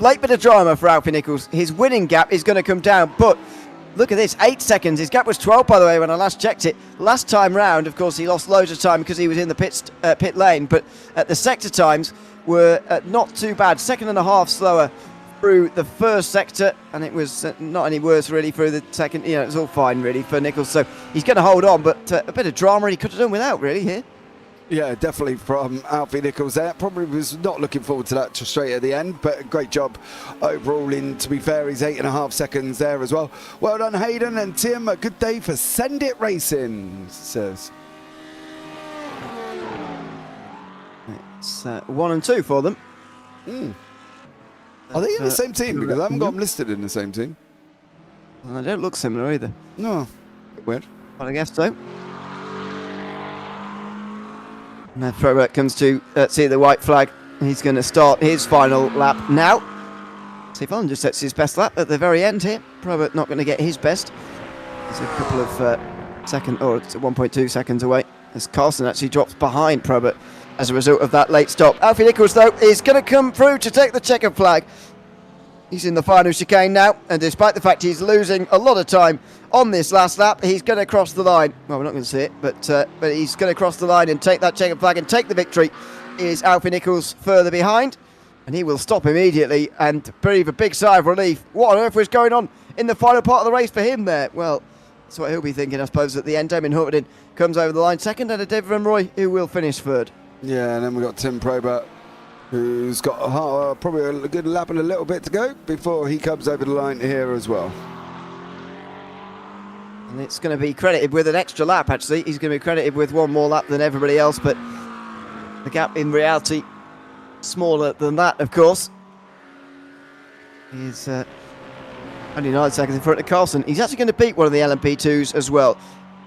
late bit of drama for Alfie Nichols. His winning gap is going to come down, but look at this, 8 seconds. His gap was 12, by the way, when I last checked it. Last time round, of course, he lost loads of time because he was in the pit lane, but the sector times were not too bad. 1.5 slower through the first sector, and it was not any worse really through the second. It was all fine really for Nichols, so he's going to hold on, but a bit of drama he could have done without really here. Yeah, definitely from Alfie Nichols there. Probably was not looking forward to that straight at the end, but great job overall to be fair, he's 8.5 seconds there as well. Well done, Hayden and Tim. A good day for Send It Racing, says. It's 1 and 2 for them. Are they in the same team? Because I haven't got them listed in the same team. Well, they don't look similar either. No. Weird. Well, I guess so. And then Probert comes to see the white flag. He's going to start his final lap now. Steve Holland just sets his best lap at the very end here. Probert not going to get his best. He's a couple of 1.2 seconds away. as Carson actually drops behind Probert as a result of that late stop. Alfie Nichols, though, is going to come through to take the checkered flag. He's in the final chicane now, and despite the fact he's losing a lot of time on this last lap, he's going to cross the line. Well, we're not going to see it, but he's going to cross the line and take that checkered flag and take the victory. Is Alfie Nichols further behind? And he will stop immediately and breathe a big sigh of relief. What on earth was going on in the final part of the race for him there? Well, that's what he'll be thinking, I suppose, at the end. Damien Huffington comes over the line second, and David Van Roy, who will finish third. Yeah, and then we've got Tim Probert, who's got probably a good lap and a little bit to go before he comes over the line here as well. And it's going to be credited with an extra lap, actually. He's going to be credited with one more lap than everybody else, but the gap in reality smaller than that, of course. He's only 9 seconds in front of Carlson. He's actually going to beat one of the LMP2s as well.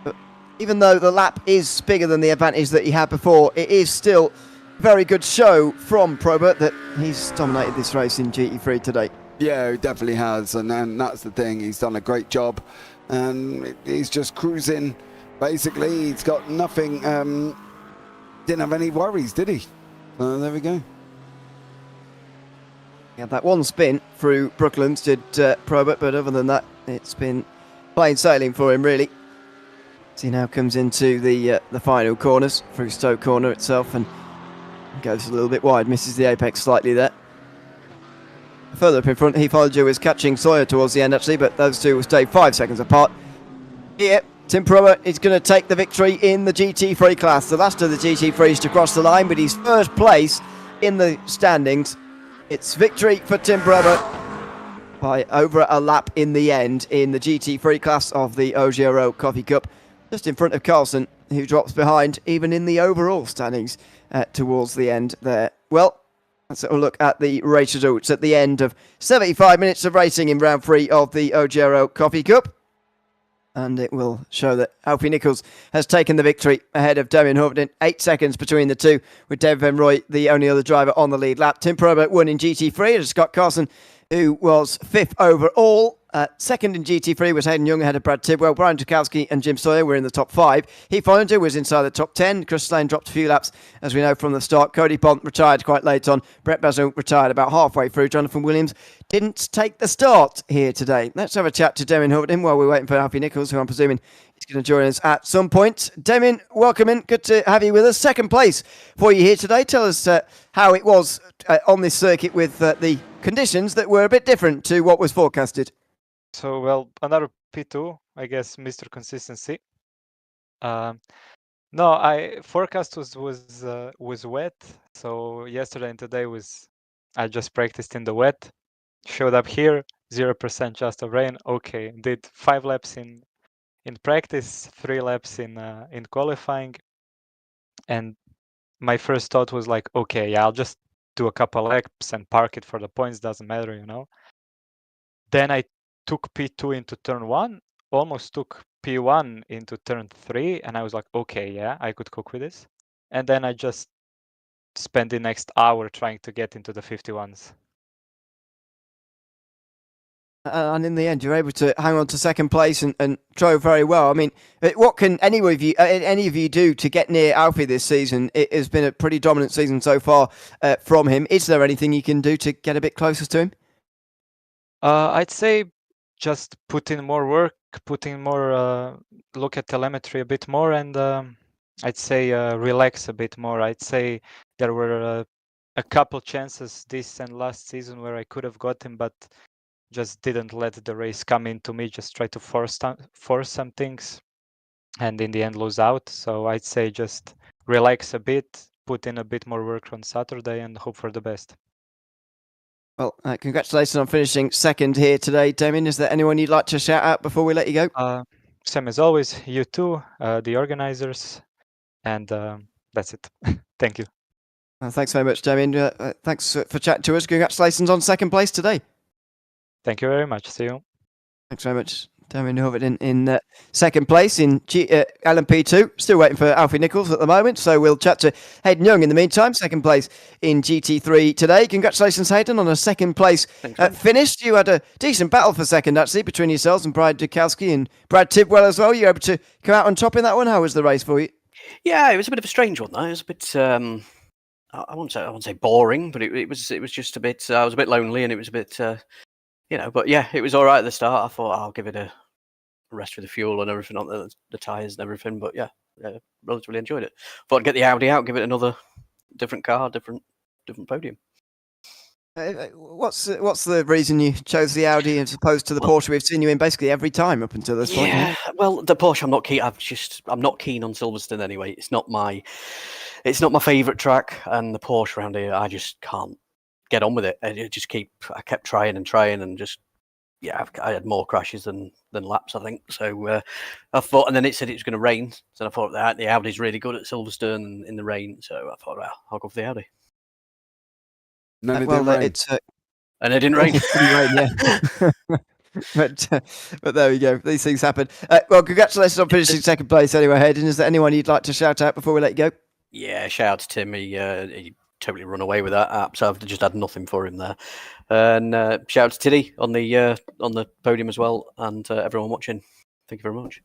But even though the lap is bigger than the advantage that he had before, it is still a very good show from Probert that he's dominated this race in GT3 today. Yeah, he definitely has, and that's the thing. He's done a great job, and he's just cruising. Basically, he's got nothing. Didn't have any worries, did he? There we go. He had that one spin through Brooklands, did Probert, but other than that, it's been plain sailing for him, really. So he now comes into the final corners through Stoke Corner itself and goes a little bit wide, misses the apex slightly there. Further up in front, Heath Hollinger was catching Sawyer towards the end, actually, but those two will stay 5 seconds apart. Here, Tim Probert is going to take the victory in the GT3 class. The last of the GT3s to cross the line, but he's first place in the standings. It's victory for Tim Probert by over a lap in the end in the GT3 class of the OGRL Coffee Cup, just in front of Carlson, who drops behind even in the overall standings towards the end there. Well, let's have a look at the race results at the end of 75 minutes of racing in round 3 of the OGRL Coffee Cup. And it will show that Alfie Nichols has taken the victory ahead of Damien Huffington. 8 seconds between the two, with David Van Roy the only other driver on the lead lap. Tim Probert won in GT3, and Scott Carson, who was 5th overall. Second in GT3 was Hayden Young ahead of Brad Tidwell. Brian Tukowski and Jim Sawyer were in the top 5. Heath Hollinger was inside the top 10. Chris Lane dropped a few laps, as we know from the start. Cody Pont retired quite late on. Brett Basil retired about halfway through. Jonathan Williams didn't take the start here today. Let's have a chat to Damien Huffington while we're waiting for Alfie Nichols, who I'm presuming is going to join us at some point. Damien, welcome in. Good to have you with us. Second place for you here today. Tell us how it was on this circuit with the conditions that were a bit different to what was forecasted. So, well, another P2, I guess, Mr. Consistency. No, forecast was wet. So yesterday and today I just practiced in the wet. Showed up here, 0% chance of rain. Okay, did 5 laps in practice, 3 laps in qualifying, and my first thought was like, okay, yeah, I'll just do a couple laps and park it for the points. Doesn't matter, you know. Then I took P2 into turn 1, almost took P1 into turn 3, and I was like, okay, yeah, I could cook with this. And then I just spent the next hour trying to get into the 51s. And in the end, you're able to hang on to second place and drove very well. I mean, what can any of you do to get near Alfie this season? It has been a pretty dominant season so far from him. Is there anything you can do to get a bit closer to him? I'd say just put in more work, put in more, look at telemetry a bit more, and I'd say relax a bit more. I'd say there were a couple chances this and last season where I could have got him, but just didn't let the race come into me. Just try to force some things, and in the end lose out. So I'd say just relax a bit, put in a bit more work on Saturday, and hope for the best. Well, congratulations on finishing second here today, Damien. Is there anyone you'd like to shout out before we let you go? Same as always, you too, the organizers, and that's it. Thank you. Thanks very much, Damien. Thanks for chatting to us. Congratulations on second place today. Thank you very much. See you. Thanks very much. Damien Huffington in second place in LMP2. Still waiting for Alfie Nichols at the moment, so we'll chat to Hayden Young in the meantime. Second place in GT3 today. Congratulations, Hayden, on a second place finish. You had a decent battle for second, actually, between yourselves and Brian Dukowski and Brad Tidwell as well. You were able to come out on top in that one. How was the race for you? Yeah, it was a bit of a strange one though. It was a bit. I won't say boring, but it was just a bit. I was a bit lonely, and it was a bit. But yeah, it was all right at the start. I thought I'll give it a rest with the fuel and everything on the tires and everything. But yeah, relatively enjoyed it. Thought I'd get the Audi out, give it another different car, different podium. What's the reason you chose the Audi as opposed to the Porsche we've seen you in basically every time up until this point? Yeah, well, the Porsche I'm not keen. I'm not keen on Silverstone anyway. It's not my favourite track, and the Porsche around here, I just can't get on with it. I kept trying and just I had more crashes than laps, I think. So I thought, and then it said it was going to rain, so I thought the Audi's really good at Silverstone in the rain. So I thought, well, I'll go for the Audi. No, it well, didn't rain. And it didn't rain. It didn't rain, yeah. but there we go. These things happen. Well, congratulations on finishing second place anyway, Hayden. Is there anyone you'd like to shout out before we let you go? Yeah, shout out to Tim. He totally run away with that. So I've just had nothing for him there. And shout out to Tiddy on the podium as well, and everyone watching. Thank you very much.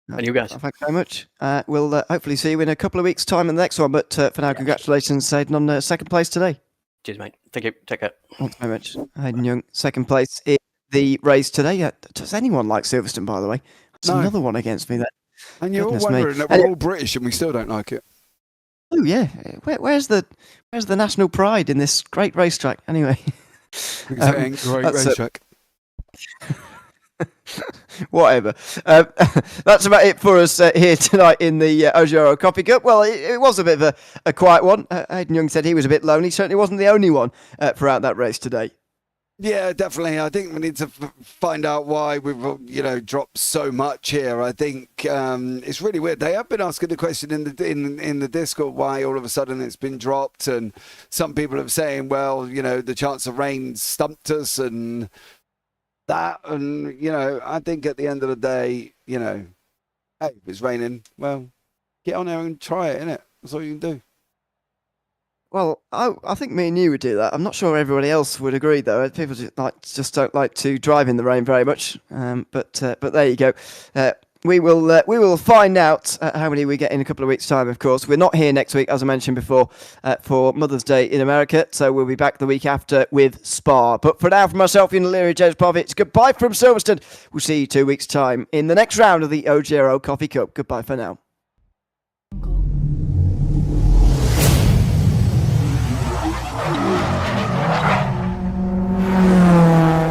And you guys. Thanks very much. We'll hopefully see you in a couple of weeks' time in the next one. But for now, congratulations, Hayden, on second place today. Cheers, mate. Thank you. Take care. Thanks very much. Hayden Young, second place in the race today. Does anyone like Silverstone, by the way? That's another one against me there. And you're all wondering that we're all British and we still don't like it. Oh yeah, where's the national pride in this great racetrack? Anyway, Great racetrack. Whatever. That's about it for us here tonight in the OGRL Coffee Cup. Well, it was a bit of a quiet one. Hayden Young said he was a bit lonely. Certainly wasn't the only one throughout that race today. Yeah, definitely. I think we need to find out why we've dropped so much here. I think it's really weird. They have been asking the question in the Discord why all of a sudden it's been dropped, and some people are saying, well, the chance of rain stumped us and that, and I think at the end of the day, hey, if it's raining, well, get on there and try it, innit? That's all you can do. Well, I think me and you would do that. I'm not sure everybody else would agree, though. People just don't like to drive in the rain very much. But there you go. We will find out how many we get in a couple of weeks' time. Of course, we're not here next week, as I mentioned before, for Mother's Day in America. So we'll be back the week after with Spa. But for now, from myself, Ian Leary, James Parfitt, it's goodbye from Silverstone. We'll see you 2 weeks' time in the next round of the OGRL Coffee Cup. Goodbye for now.